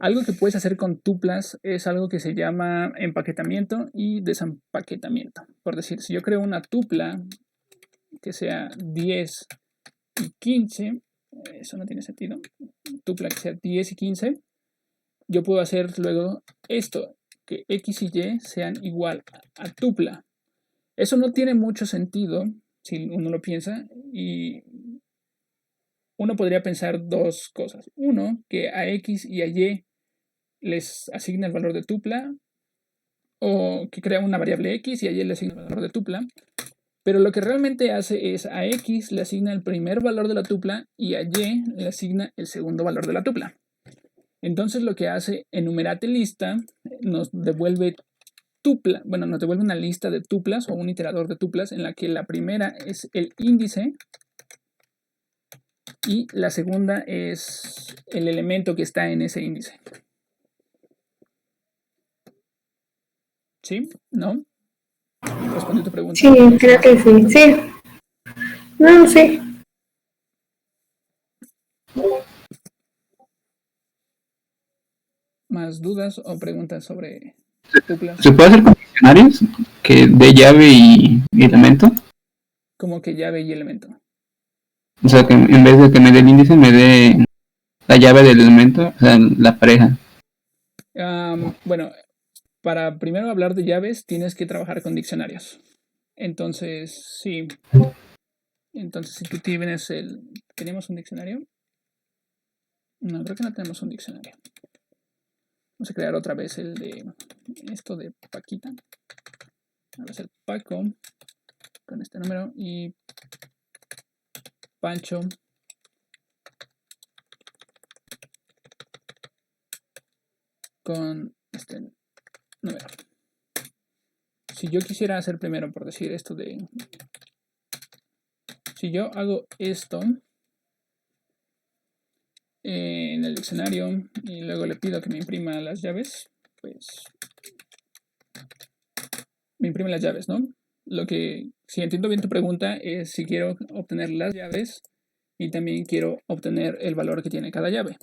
Algo que puedes hacer con tuplas es algo que se llama empaquetamiento y desempaquetamiento. Por decir, si yo creo una tupla que sea 10 y 15, eso no tiene sentido. Tupla que sea 10 y 15. Yo puedo hacer luego esto, que X y Y sean igual a tupla. Eso no tiene mucho sentido si uno lo piensa, y uno podría pensar dos cosas. Uno, que a X y a Y les asigna el valor de tupla, o que crea una variable X y a Y le asigna el valor de tupla. Pero lo que realmente hace es a X le asigna el primer valor de la tupla y a Y le asigna el segundo valor de la tupla. Entonces lo que hace enumerate lista nos devuelve tupla, bueno, nos devuelve una lista de tuplas o un iterador de tuplas en la que la primera es el índice y la segunda es el elemento que está en ese índice. ¿Sí? ¿No? ¿Respondí tu pregunta? Sí, creo que sí. Sí. No, sí. ¿Más dudas o preguntas sobre tuplas? ¿Se puede hacer con diccionarios que de llave y elemento? Como que llave y elemento. O sea, que en vez de que me dé el índice, me dé la llave del elemento, o sea, la pareja. Bueno, para primero hablar de llaves tienes que trabajar con diccionarios. Entonces, sí. Entonces, si tú tienes el... ¿Tenemos un diccionario? No, creo que no tenemos un diccionario. Vamos a crear otra vez el de... Esto de Paquita. Va a ser Paco con este número y Pancho con este número. Si yo quisiera hacer primero, por decir esto de... Si yo hago esto en el diccionario y luego le pido que me imprima las llaves, pues me imprime las llaves, ¿no? Lo que, si entiendo bien tu pregunta, es si quiero obtener las llaves y también quiero obtener el valor que tiene cada llave.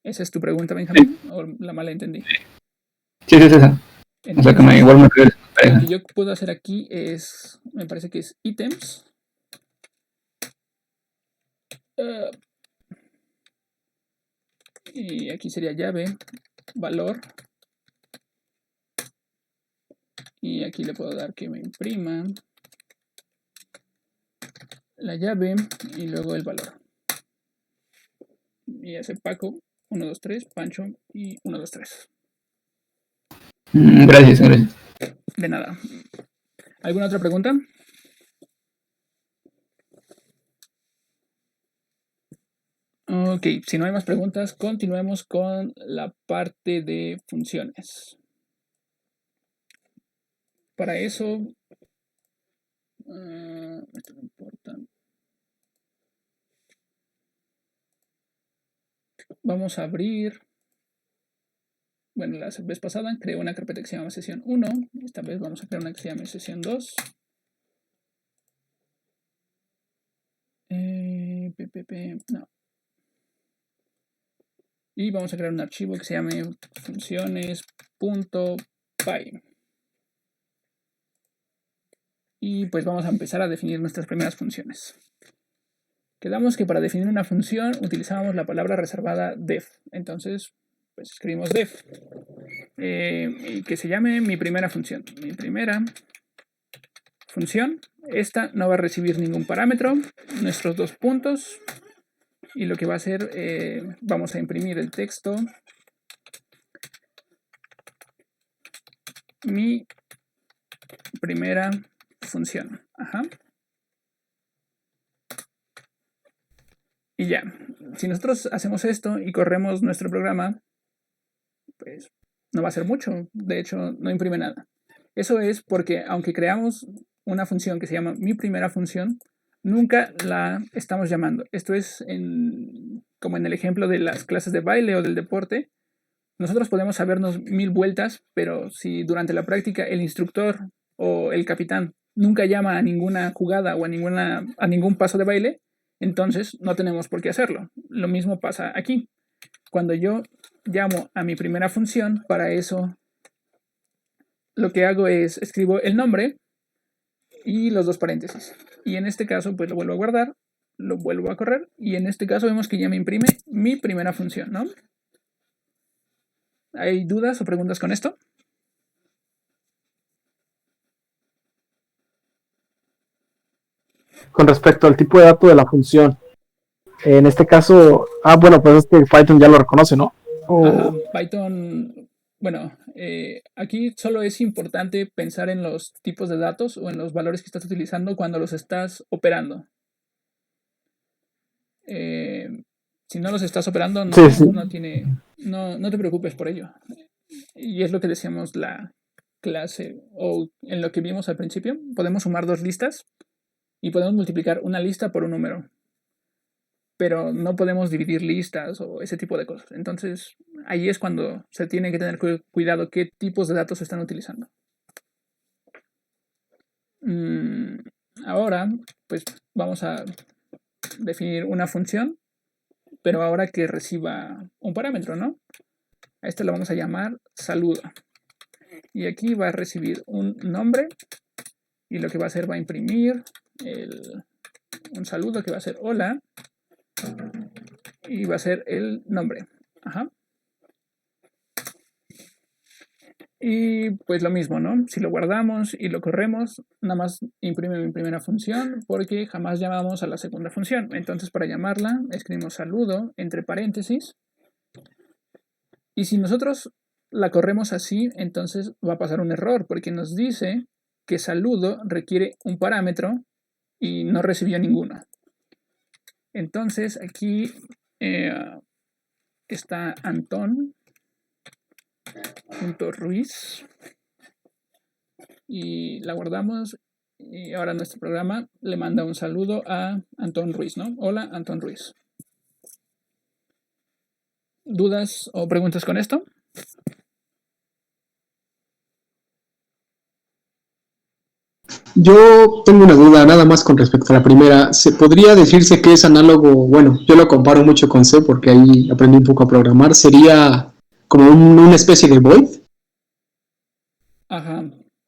¿Esa es tu pregunta, Benjamín? ¿O la mala entendí? Sí, sí, es esa. Entonces, O sea, que me igual me regresa la lo pareja. que yo puedo hacer aquí es, me parece que es ítems. Y aquí sería llave, valor. Y aquí le puedo dar que me imprima la llave y luego el valor. Y hace Paco, 1, 2, 3, Pancho y 1, 2, 3. Gracias, gracias. De nada. ¿Alguna otra pregunta? Ok, si no hay más preguntas, continuemos con la parte de funciones. Para eso, esto no importa. Vamos a abrir, bueno, la vez pasada creé una carpeta que se llama sesión 1, esta vez vamos a crear una que se llama sesión 2. No. Y vamos a crear un archivo que se llame funciones.py. Y pues vamos a empezar a definir nuestras primeras funciones. Quedamos que para definir una función utilizábamos la palabra reservada def. Entonces, pues escribimos def. Y que se llame mi primera función. Mi primera función. Esta no va a recibir ningún parámetro. Nuestros dos puntos. Y lo que va a hacer, vamos a imprimir el texto. Mi primera función. Ajá. Y ya, si nosotros hacemos esto y corremos nuestro programa, pues no va a ser mucho. De hecho, no imprime nada. Eso es porque aunque creamos una función que se llama mi primera función, nunca la estamos llamando. Esto es como en el ejemplo de las clases de baile o del deporte. Nosotros podemos sabernos 1000 vueltas, pero si durante la práctica el instructor o el capitán nunca llama a ninguna jugada o a ningún paso de baile, entonces no tenemos por qué hacerlo. Lo mismo pasa aquí. Cuando yo llamo a mi primera función, para eso lo que hago es escribo el nombre y los dos paréntesis. Y en este caso, pues lo vuelvo a guardar, lo vuelvo a correr y en este caso vemos que ya me imprime mi primera función, ¿no? ¿Hay dudas o preguntas con esto? Con respecto al tipo de dato de la función. En este caso, bueno, pues es que Python ya lo reconoce, ¿no? Ajá, Python, bueno, aquí solo es importante pensar en los tipos de datos o en los valores que estás utilizando cuando los estás operando. Si no los estás operando, no, Sí. no te preocupes por ello. Y es lo que decíamos la clase, o en lo que vimos al principio, podemos sumar dos listas y podemos multiplicar una lista por un número. Pero no podemos dividir listas o ese tipo de cosas. Entonces, ahí es cuando se tiene que tener cuidado qué tipos de datos se están utilizando. Ahora, pues vamos a definir una función, pero ahora que reciba un parámetro, ¿no? A este lo vamos a llamar saludo. Y aquí va a recibir un nombre y lo que va a hacer va a imprimir un saludo que va a ser hola y va a ser el nombre. Ajá. Y pues lo mismo, ¿no? Si lo guardamos y lo corremos, nada más imprime mi primera función porque jamás llamamos a la segunda función. Entonces para llamarla escribimos saludo entre paréntesis. Y si nosotros la corremos así, entonces va a pasar un error porque nos dice que saludo requiere un parámetro y no recibió ninguno. Entonces aquí está Anton.Ruiz y la guardamos y ahora nuestro programa le manda un saludo a Anton Ruiz, ¿no? Hola, Anton Ruiz. ¿Dudas o preguntas con esto? Yo tengo una duda nada más con respecto a la primera. ¿Se podría decirse que es análogo? Bueno, yo lo comparo mucho con C porque ahí aprendí un poco a programar. ¿Sería como una especie de void? Ajá.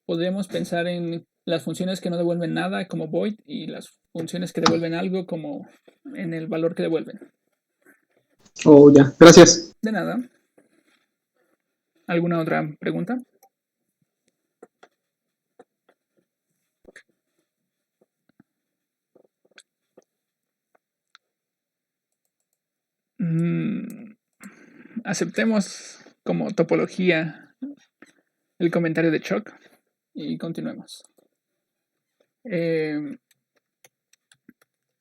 Podemos pensar en las funciones que no devuelven nada como void y las funciones que devuelven algo como en el valor que devuelven. Oh, ya. Gracias. De nada. ¿Alguna otra pregunta? Aceptemos como topología el comentario de Chuck y continuemos.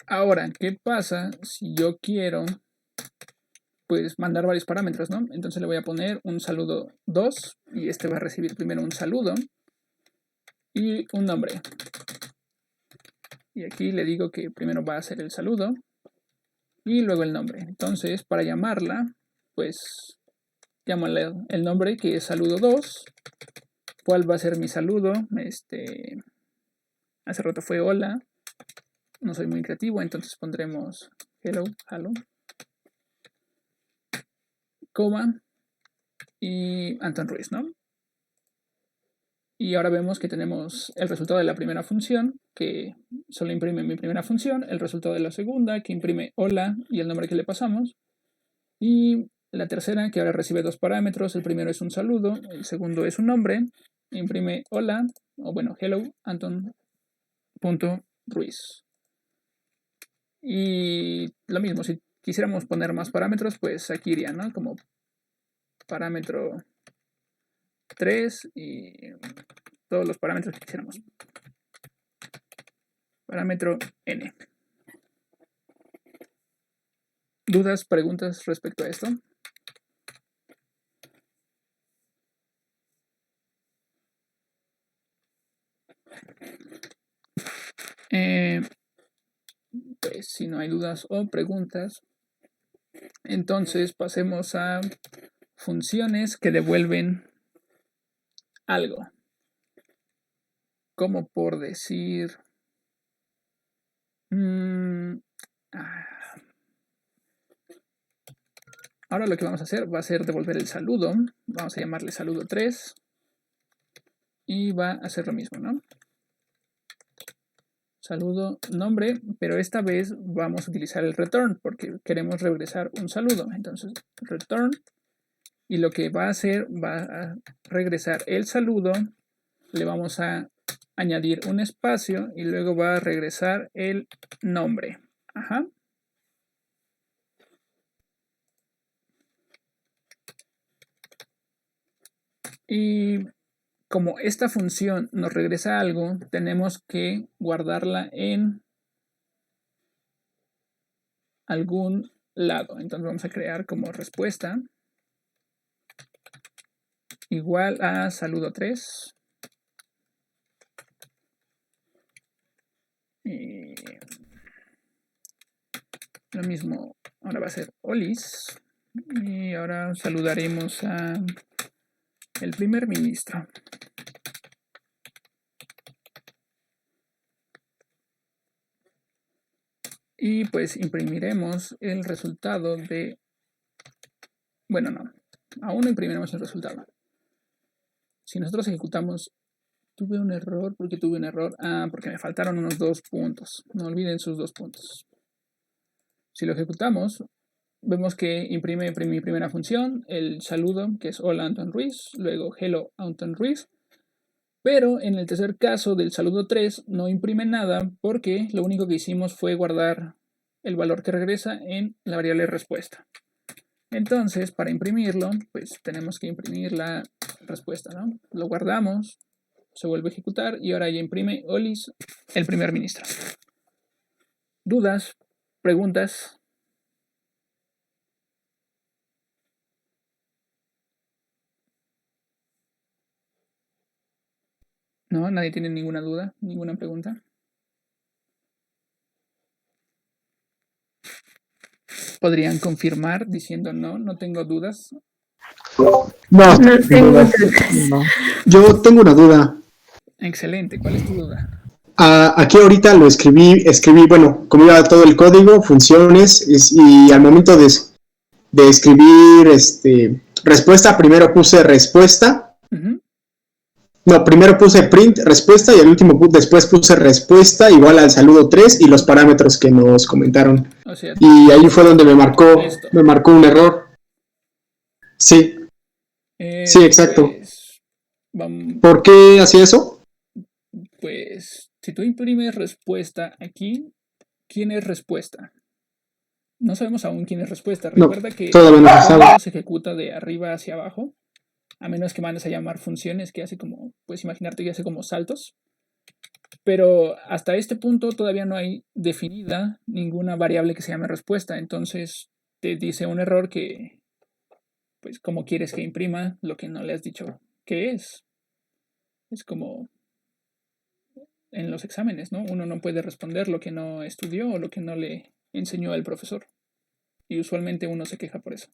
Ahora, ¿qué pasa si yo quiero pues mandar varios parámetros, ¿no? Entonces le voy a poner un saludo 2 y este va a recibir primero un saludo y un nombre. Y aquí le digo que primero va a ser el saludo y luego el nombre. Entonces, para llamarla, pues llamo el nombre que es saludo 2. ¿Cuál va a ser mi saludo? Hace rato fue hola. No soy muy creativo, entonces pondremos hello, coma y Anton Ruiz, ¿no? Y ahora vemos que tenemos el resultado de la primera función, que solo imprime mi primera función, el resultado de la segunda, que imprime hola y el nombre que le pasamos, y la tercera, que ahora recibe dos parámetros, el primero es un saludo, el segundo es un nombre, imprime hola, o bueno, hello, Anton.Ruiz. Y lo mismo, si quisiéramos poner más parámetros, pues aquí iría, ¿no? Como parámetro 3 y todos los parámetros que quisiéramos. Parámetro n. ¿Dudas, preguntas respecto a esto? Pues si no hay dudas o preguntas, entonces pasemos a funciones que devuelven algo. Como por decir... Ahora lo que vamos a hacer va a ser devolver el saludo. Vamos a llamarle saludo 3. Y va a hacer lo mismo, ¿no? saludo, nombre, pero esta vez vamos a utilizar el return porque queremos regresar un saludo. Entonces, return, y lo que va a hacer, va a regresar el saludo, le vamos a añadir un espacio y luego va a regresar el nombre. Ajá. Y como esta función nos regresa algo, tenemos que guardarla en algún lado. Entonces vamos a crear como respuesta igual a saludo 3. Y lo mismo, ahora va a ser Olis. Y ahora saludaremos a el primer ministro. Y pues imprimiremos el resultado de... Bueno, no. Aún no imprimiremos el resultado. Si nosotros ejecutamos... Tuve un error. ¿Por qué tuve un error? Ah, porque me faltaron unos 2 puntos. No olviden sus 2 puntos. Si lo ejecutamos, vemos que imprime mi primera función, el saludo, que es hola Anton Ruiz, luego hello Anton Ruiz. Pero en el tercer caso del saludo 3 no imprime nada porque lo único que hicimos fue guardar el valor que regresa en la variable respuesta. Entonces, para imprimirlo, pues tenemos que imprimir la respuesta, ¿no? Lo guardamos, se vuelve a ejecutar y ahora ya imprime Olis, el primer ministro. ¿Dudas? ¿Preguntas? ¿No? ¿Nadie tiene ninguna duda? ¿Ninguna pregunta? ¿Podrían confirmar diciendo no tengo dudas? No, No tengo dudas. dudas. No. yo tengo una duda. Excelente, ¿cuál es tu duda? Aquí ahorita lo escribí, bueno, como iba todo el código, funciones, y al momento de escribir respuesta, primero puse respuesta. Ujú. No, primero puse print respuesta y al último después puse respuesta igual al saludo 3 y los parámetros que nos comentaron. O sea, Y ahí fue donde me esto. marcó un error. Sí, sí, exacto. Pues, vamos, ¿Por qué hacía eso? pues, si tú imprimes respuesta aquí, ¿quién es respuesta? No sabemos aún quién es respuesta. No, Recuerda que todavía no se sabe. todo se ejecuta de arriba hacia abajo, a menos que mandes a llamar funciones que hace como, puedes imaginarte que hace como saltos. Pero hasta este punto todavía no hay definida ninguna variable que se llame respuesta. Entonces te dice un error que, pues, ¿cómo quieres que imprima lo que no le has dicho qué es? Es como en los exámenes, ¿no? Uno no puede responder lo que no estudió o lo que no le enseñó el profesor. Y usualmente uno se queja por eso.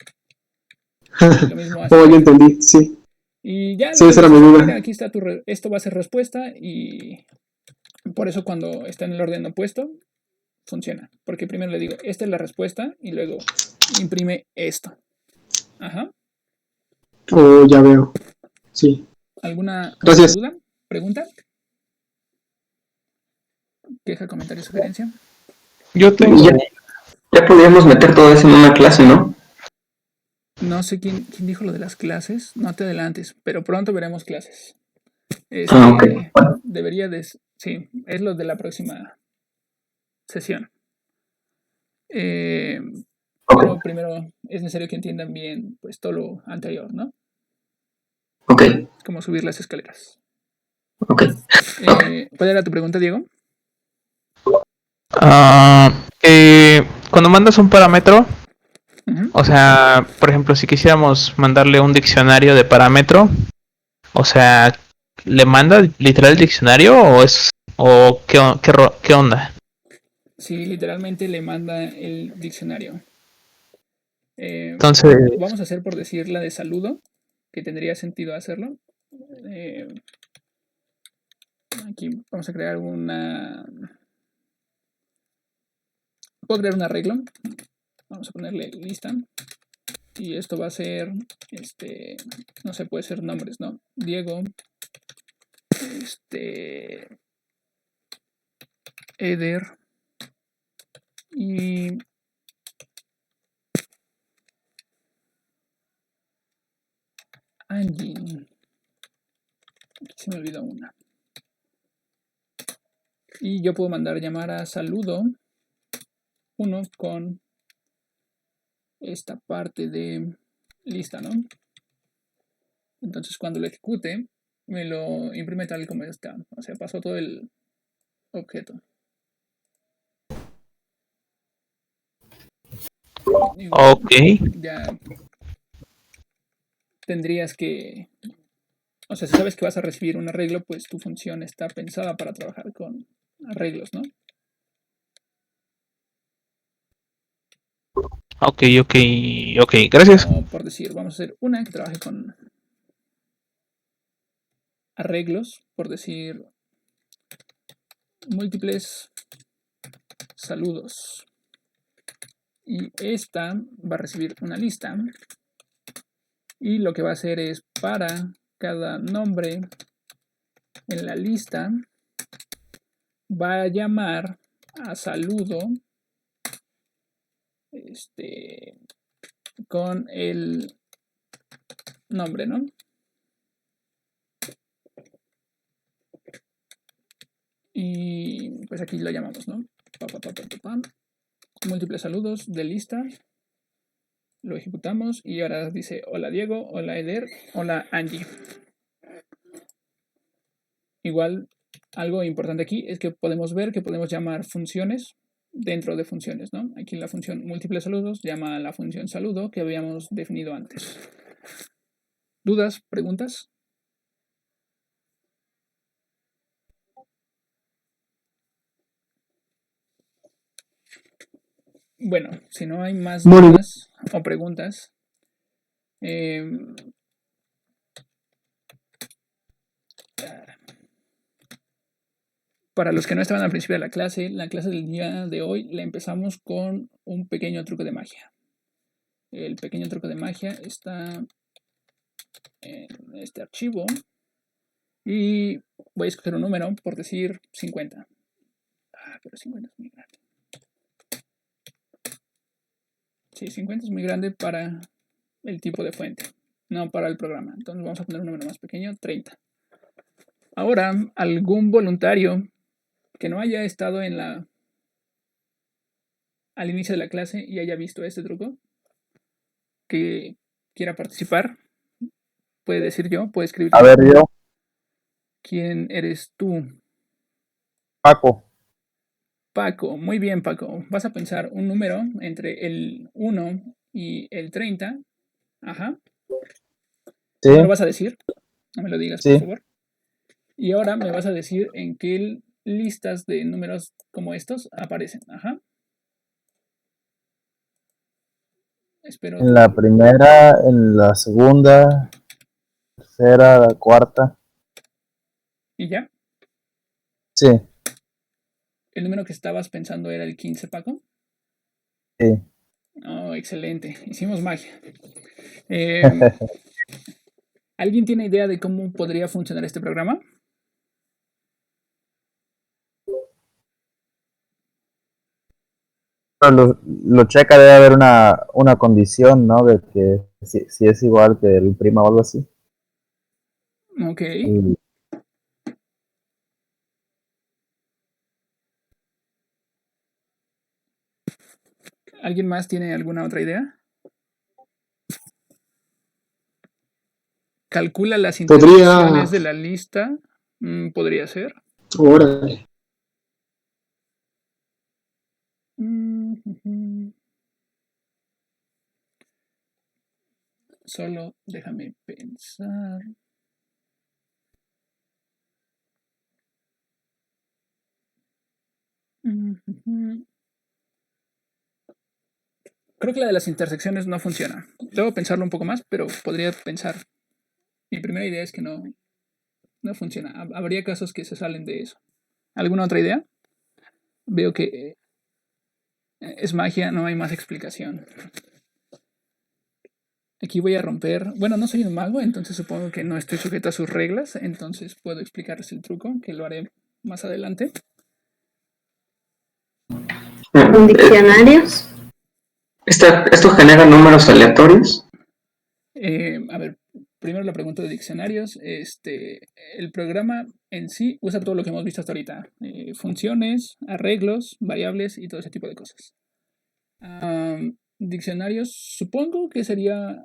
Lo mismo hace Oh, ya aquí. entendí, sí. Y ya Sí, le esa era dices, mi duda. mira, aquí está esto va a ser respuesta y por eso cuando está en el orden opuesto funciona. Porque primero le digo, esta es la respuesta y luego imprime esto. Ajá. Oh, ya veo. Sí. ¿Alguna Gracias. duda? ¿Pregunta? ¿Queja, comentario, sugerencia? Yo tengo. Ya podríamos meter todo eso en una clase, ¿no? No sé quién dijo lo de las clases. No te adelantes, pero pronto veremos clases. Ok. Bueno, Debería de... Sí, es lo de la próxima sesión. ok, Pero primero es necesario que entiendan bien pues todo lo anterior, ¿no? ok, Como subir las escaleras. ok. ¿Cuál era tu pregunta, Diego? Cuando mandas un parámetro, Ujú. o sea, por ejemplo, si quisiéramos mandarle un diccionario de parámetro, o sea, ¿le manda literal el diccionario o qué onda? Sí, literalmente le manda el diccionario. Entonces, Vamos a hacer por decir la de saludo, que tendría sentido hacerlo. Eh, Aquí vamos a crear una... Puedo crear un arreglo. Vamos a ponerle lista. Y esto va a ser, no sé, puede ser nombres, ¿no? Diego, Eder y Angie. Aquí se me olvidó una. Y yo puedo mandar llamar a saludo 1 con esta parte de lista, ¿no? Entonces cuando lo ejecute, me lo imprime tal como está. O sea, pasó todo el objeto. Igual, Ok. ya tendrías que... O sea, si sabes que vas a recibir un arreglo, pues tu función está pensada para trabajar con arreglos, ¿no? Ok. Gracias. Como por decir, vamos a hacer una que trabaje con arreglos, por decir, múltiples saludos. Y esta va a recibir una lista. Y lo que va a hacer es para cada nombre en la lista, va a llamar a saludo con el nombre, ¿no? Y pues aquí lo llamamos, ¿no? Múltiples saludos de lista. Lo ejecutamos y ahora dice hola Diego, hola Eder, hola Angie. Igual, algo importante aquí es que podemos ver que podemos llamar funciones dentro de funciones, ¿no? Aquí la función múltiples saludos llama a la función saludo que habíamos definido antes. ¿Dudas? ¿Preguntas? Bueno, si no hay más dudas o preguntas, para los que no estaban al principio de la clase del día de hoy la empezamos con un pequeño truco de magia. El pequeño truco de magia está en este archivo y voy a escoger un número, por decir 50. Pero 50 es muy grande. Sí, 50 es muy grande para el tipo de fuente, no para el programa. Entonces vamos a poner un número más pequeño, 30. Ahora, algún voluntario que no haya estado al inicio de la clase y haya visto este truco, que quiera participar, puede decir yo, puede escribir. A ver, yo. ¿Quién eres tú? Paco. Paco, muy bien, Paco. Vas a pensar un número entre el 1 y el 30. Ajá. Sí. ¿Me lo vas a decir? No me lo digas, sí. por favor. Y ahora me vas a decir en qué listas de números como estos aparecen. Ajá. Espero. En la primera, en la segunda, tercera, la cuarta. ¿Y ya? Sí. ¿El número que estabas pensando era el 15, Paco? Sí. Oh, excelente. Hicimos magia. ¿Alguien tiene idea de cómo podría funcionar este programa? Lo checa, debe haber una condición, ¿no? De que si es igual que el prima o algo así. Ok. Y ¿Alguien más tiene alguna otra idea? Calcula las intersecciones de la lista. Podría ser. Órale. Solo déjame pensar. Creo que la de las intersecciones no funciona. Debo pensarlo un poco más, pero podría pensar. Mi primera idea es que no funciona. Habría casos que se salen de eso. ¿Alguna otra idea? Veo que es magia, no hay más explicación. Aquí voy a romper. Bueno, no soy un mago, entonces supongo que no estoy sujeto a sus reglas. Entonces puedo explicarles el truco, que lo haré más adelante. con diccionarios. ¿Esto genera números aleatorios? A ver, primero la pregunta de diccionarios. El programa en sí usa todo lo que hemos visto hasta ahorita. Funciones, arreglos, variables y todo ese tipo de cosas. Diccionarios, supongo que sería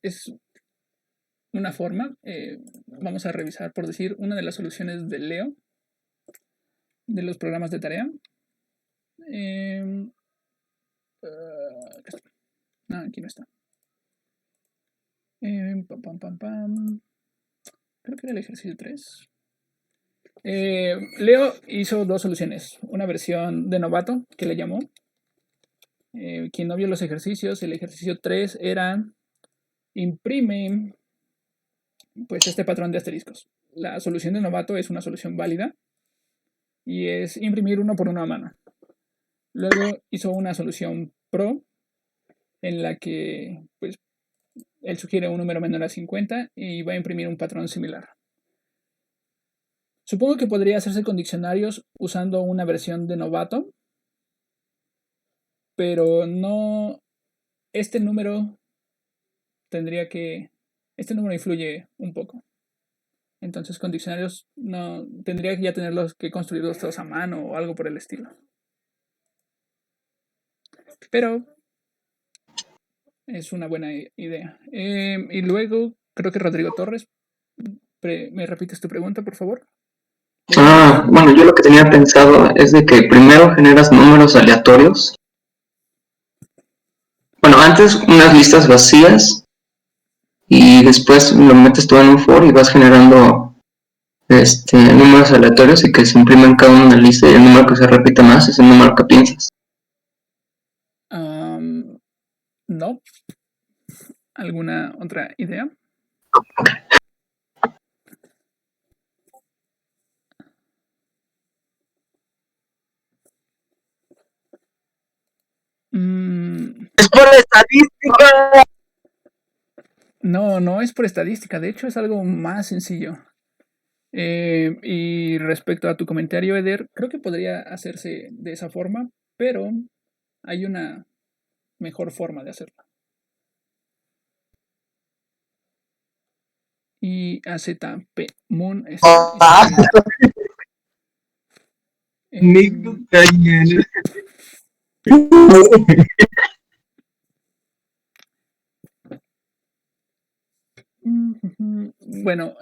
es una forma. Vamos a revisar, por decir, una de las soluciones de Leo, de los programas de tarea. No, aquí no está. Creo que era el ejercicio 3. Leo hizo dos soluciones. Una versión de novato, que le llamó. Quien no vio los ejercicios, el ejercicio 3 era imprime pues este patrón de asteriscos. La solución de novato es una solución válida y es imprimir uno por uno a mano. Luego hizo una solución pro en la que pues él sugiere un número menor a 50 y va a imprimir un patrón similar. Supongo que podría hacerse con diccionarios usando una versión de novato, pero no. Este número influye un poco. Entonces con diccionarios no tendría que ya tenerlos que construirlos todos a mano o algo por el estilo. Pero es una buena idea. Y luego creo que Rodrigo Torres, ¿me repites tu pregunta, por favor? Bueno, yo lo que tenía pensado es de que primero generas números aleatorios. Bueno, antes unas listas vacías y después lo metes todo en un for y vas generando números aleatorios y que se imprimen cada uno en la lista y el número que se repite más es el número que piensas. No. ¿Alguna otra idea? ¡Es por estadística! No es por estadística. De hecho, es algo más sencillo. Y respecto a tu comentario, Eder, creo que podría hacerse de esa forma, pero hay una mejor forma de hacerlo. Y AZP Moon Bueno,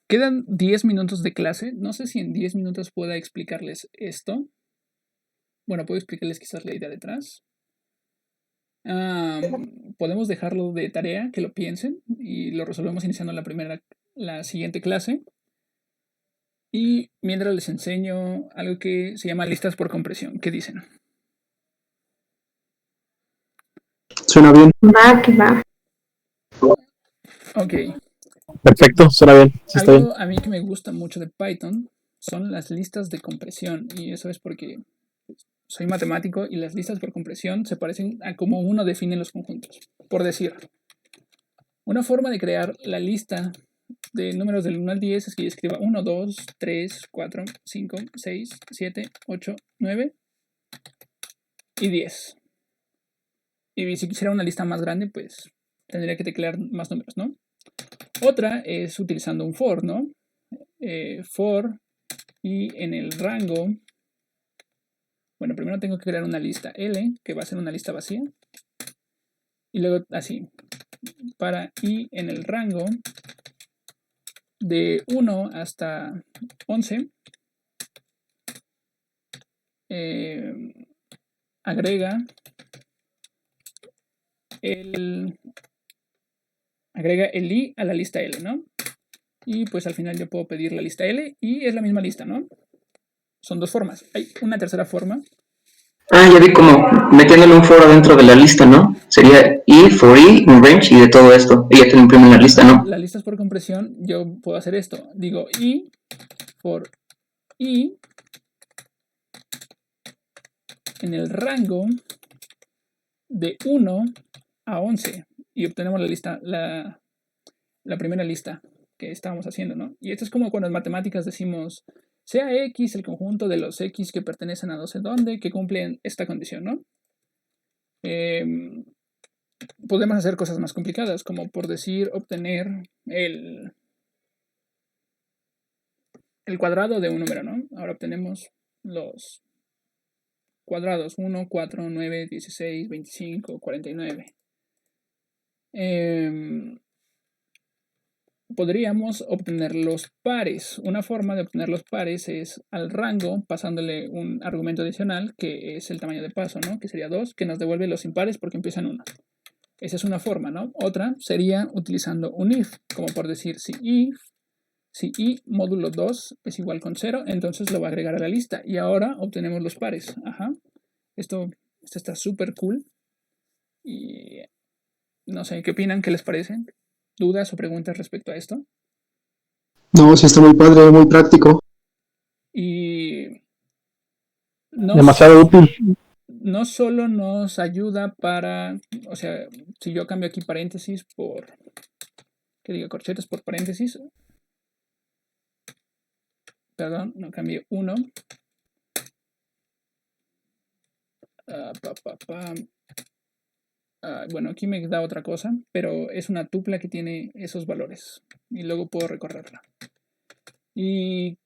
quedan 10 minutos de clase. No sé si en 10 minutos pueda explicarles esto. Bueno, puedo explicarles quizás la idea detrás. Podemos dejarlo de tarea, que lo piensen y lo resolvemos iniciando la siguiente clase. Y mientras les enseño algo que se llama listas por compresión. ¿Qué dicen? Suena bien. Va. Ok. Perfecto, suena bien. Sí, está bien. Algo a mí que me gusta mucho de Python son las listas de compresión. Y eso es porque soy matemático y las listas por compresión se parecen a cómo uno define los conjuntos. Por decir, una forma de crear la lista de números del 1 al 10 es que yo escriba 1, 2, 3, 4, 5, 6, 7, 8, 9 y 10. Y si quisiera una lista más grande, pues tendría que teclear más números, ¿no? Otra es utilizando un for, ¿no? For y en el rango. Bueno, primero tengo que crear una lista L, que va a ser una lista vacía. Y luego así. Y en el rango de 1 hasta 11, agrega el i a la lista L, ¿no? Y pues al final yo puedo pedir la lista L y es la misma lista, ¿no? Son dos formas. Hay una tercera forma. Ya vi como metiéndole un for dentro de la lista, ¿no? Sería i, for i, un range y de todo esto. Y ya te lo imprime en la lista, ¿no? Las listas por compresión, yo puedo hacer esto. Digo i, for i, en el rango de 1 a 11. Y obtenemos la lista, la primera lista que estábamos haciendo, ¿no? Y esto es como cuando en matemáticas decimos sea X el conjunto de los X que pertenecen a no sé dónde, que cumplen esta condición, ¿no? Podemos hacer cosas más complicadas, como por decir, obtener el cuadrado de un número, ¿no? Ahora obtenemos los cuadrados 1, 4, 9, 16, 25, 49. Podríamos obtener los pares. Una forma de obtener los pares es al rango pasándole un argumento adicional que es el tamaño de paso, ¿no? Que sería 2, que nos devuelve los impares porque empiezan 1. Esa es una forma, ¿no? Otra sería utilizando un if, como por decir si i módulo 2 es igual con 0, entonces lo va a agregar a la lista. Y ahora obtenemos los pares. Ajá. Esto está súper cool. Y no sé, ¿qué opinan? ¿Qué les parece? ¿Dudas o preguntas respecto a esto? No, sí está muy padre, muy práctico. Y demasiado útil. No solo nos ayuda para, o sea, si yo cambio aquí paréntesis por, que diga corchetes por paréntesis, perdón, no cambio 1. Bueno, aquí me da otra cosa, pero es una tupla que tiene esos valores y luego puedo recorrerla. Y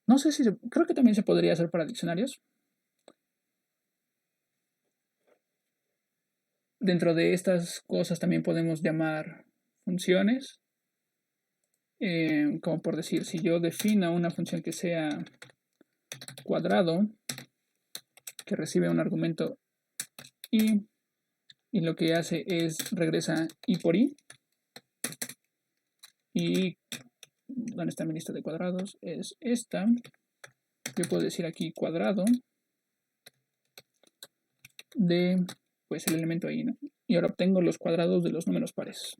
no sé si, creo que también se podría hacer para diccionarios. Dentro de estas cosas también podemos llamar funciones. Como por decir, si yo defino una función que sea cuadrado, que recibe un argumento y lo que hace es regresa i por i. Y ¿dónde está mi lista de cuadrados? Es esta. Yo puedo decir aquí cuadrado de pues el elemento i, ¿no? Y ahora obtengo los cuadrados de los números pares.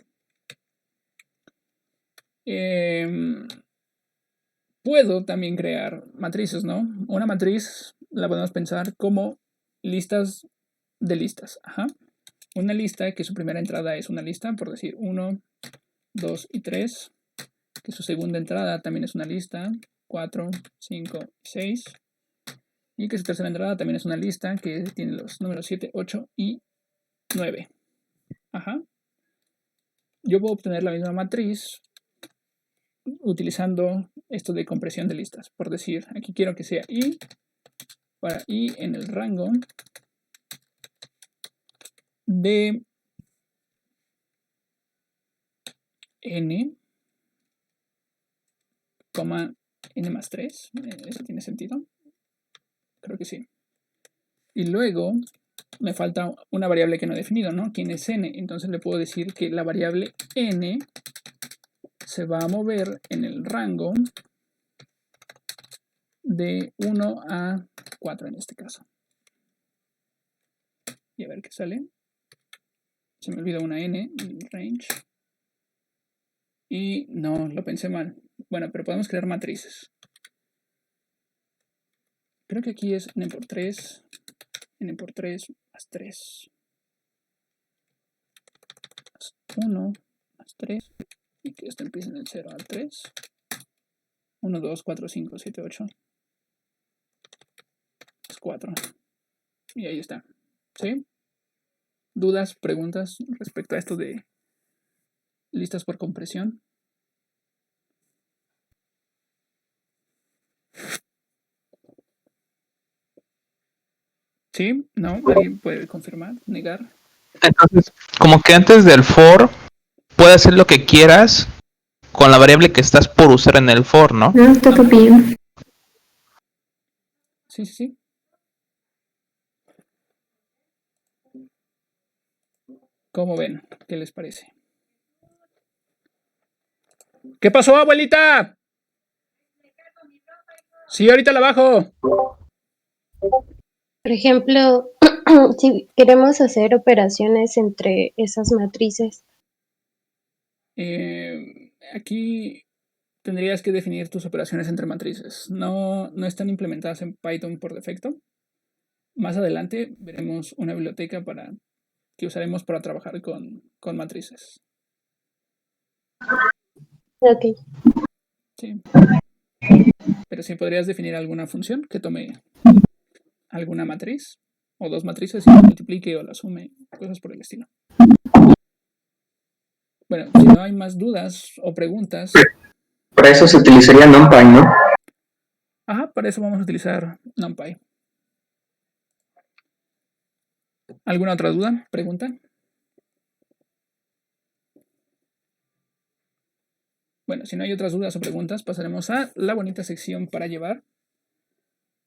Puedo también crear matrices, ¿no? Una matriz la podemos pensar como listas de listas. Ajá. Una lista que su primera entrada es una lista, por decir 1, 2 y 3. Que su segunda entrada también es una lista, 4, 5 y 6. Y que su tercera entrada también es una lista que tiene los números 7, 8 y 9. Ajá. Yo puedo obtener la misma matriz utilizando esto de compresión de listas. Por decir, aquí quiero que sea i para i en el rango de n, n más 3. ¿Eso tiene sentido? Creo que sí. Y luego me falta una variable que no he definido, ¿no? ¿Quién es n? Entonces le puedo decir que la variable n se va a mover en el rango de 1 a 4 en este caso. Y a ver qué sale. Se me olvidó una n en range. Y no, lo pensé mal. Bueno, pero podemos crear matrices. Creo que aquí es n por 3, n por 3 más 3. Más 1 más 3. Y que esto empiece en el 0 al 3. 1, 2, 4, 5, 7, 8. Es 4. Y ahí está. ¿Sí? ¿Dudas, preguntas respecto a esto de listas por compresión? ¿Sí? ¿No? ¿Alguien puede confirmar? ¿Negar? Entonces, como que antes del for, puedes hacer lo que quieras con la variable que estás por usar en el for, ¿no? No, está bien. Sí, sí, sí. ¿Cómo ven? ¿Qué les parece? ¿Qué pasó, abuelita? Sí, ahorita la bajo. Por ejemplo, si queremos hacer operaciones entre esas matrices. Aquí tendrías que definir tus operaciones entre matrices. No están implementadas en Python por defecto. Más adelante veremos una biblioteca que usaremos para trabajar con matrices. Ok. Sí. Pero si podrías definir alguna función que tome alguna matriz o dos matrices y la multiplique o la sume, cosas por el estilo. Bueno, si no hay más dudas o preguntas. Para eso se utilizaría NumPy, ¿no? Ajá, para eso vamos a utilizar NumPy. ¿Alguna otra duda? ¿Pregunta? Bueno, si no hay otras dudas o preguntas, pasaremos a la bonita sección para llevar,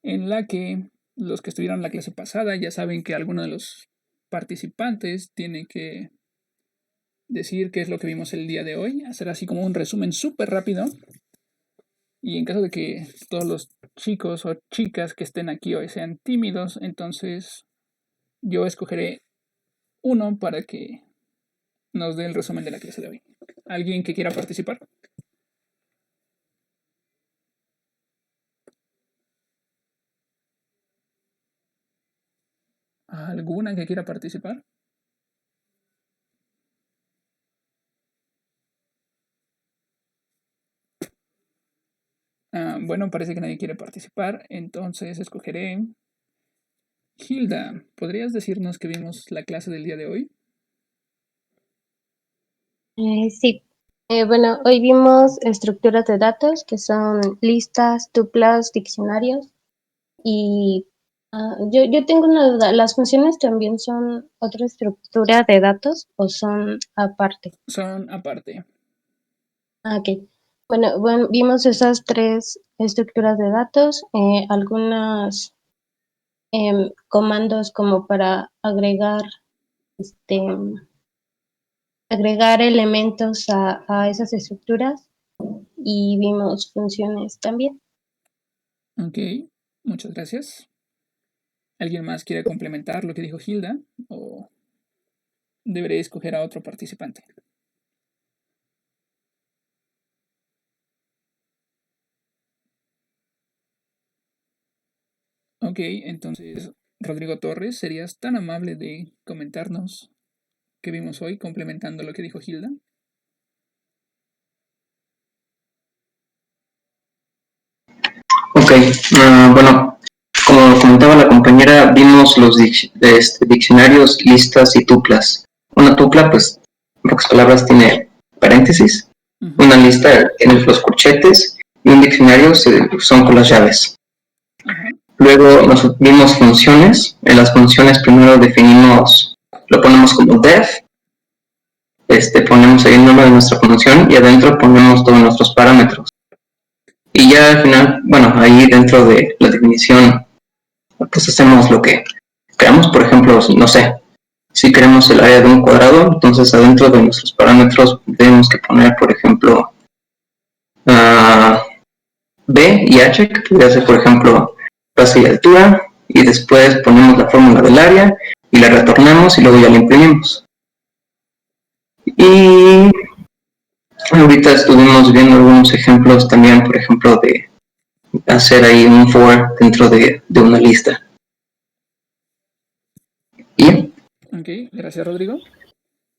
en la que los que estuvieron en la clase pasada ya saben que alguno de los participantes tiene que decir qué es lo que vimos el día de hoy, hacer así como un resumen súper rápido. Y en caso de que todos los chicos o chicas que estén aquí hoy sean tímidos, entonces yo escogeré uno para que nos dé el resumen de la clase de hoy. ¿Alguien que quiera participar? ¿Alguna que quiera participar? Bueno, parece que nadie quiere participar, entonces escogeré... Hilda, ¿podrías decirnos qué vimos la clase del día de hoy? Sí. Bueno, hoy vimos estructuras de datos que son listas, tuplas, diccionarios. Y yo tengo una duda, ¿las funciones también son otra estructura de datos o son aparte? Son aparte. Ok. Bueno, vimos esas tres estructuras de datos, algunos comandos como para agregar elementos a esas estructuras y vimos funciones también. Ok, muchas gracias. ¿Alguien más quiere complementar lo que dijo Hilda? ¿O deberé escoger a otro participante? Ok, entonces, Rodrigo Torres, ¿serías tan amable de comentarnos qué vimos hoy, complementando lo que dijo Hilda? Ok, bueno, como comentaba la compañera, vimos los diccionarios, listas y tuplas. Una tupla, pues, en pocas palabras, tiene paréntesis. Una lista tiene los corchetes y un diccionario son con las llaves. Luego vimos funciones. En las funciones primero definimos, lo ponemos como def, ponemos ahí el nombre de nuestra función y adentro ponemos todos nuestros parámetros. Y ya al final, bueno, ahí dentro de la definición, pues hacemos lo que queramos. Por ejemplo, no sé, si queremos el área de un cuadrado, entonces adentro de nuestros parámetros tenemos que poner, por ejemplo, B y H, que podría ser, por ejemplo, base y altura, y después ponemos la fórmula del área y la retornamos y luego ya la imprimimos. Y ahorita estuvimos viendo algunos ejemplos también, por ejemplo, de hacer ahí un for dentro de una lista. ¿Y? Ok, gracias Rodrigo.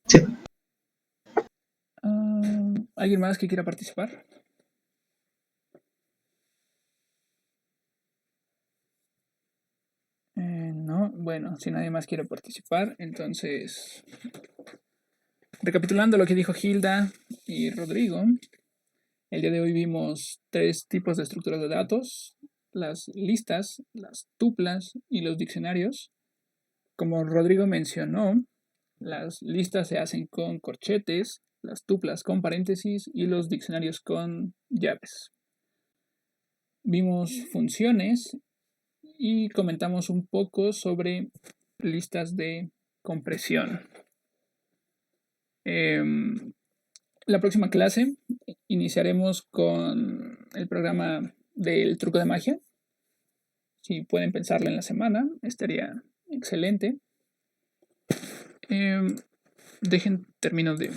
Sí. ¿Alguien más que quiera participar? No, bueno, si nadie más quiere participar, entonces, recapitulando lo que dijo Hilda y Rodrigo, el día de hoy vimos tres tipos de estructuras de datos: las listas, las tuplas y los diccionarios. Como Rodrigo mencionó, las listas se hacen con corchetes, las tuplas con paréntesis y los diccionarios con llaves. Vimos funciones y comentamos un poco sobre listas de compresión. La próxima clase iniciaremos con el programa del truco de magia. Si pueden pensarlo en la semana, estaría excelente. Termino de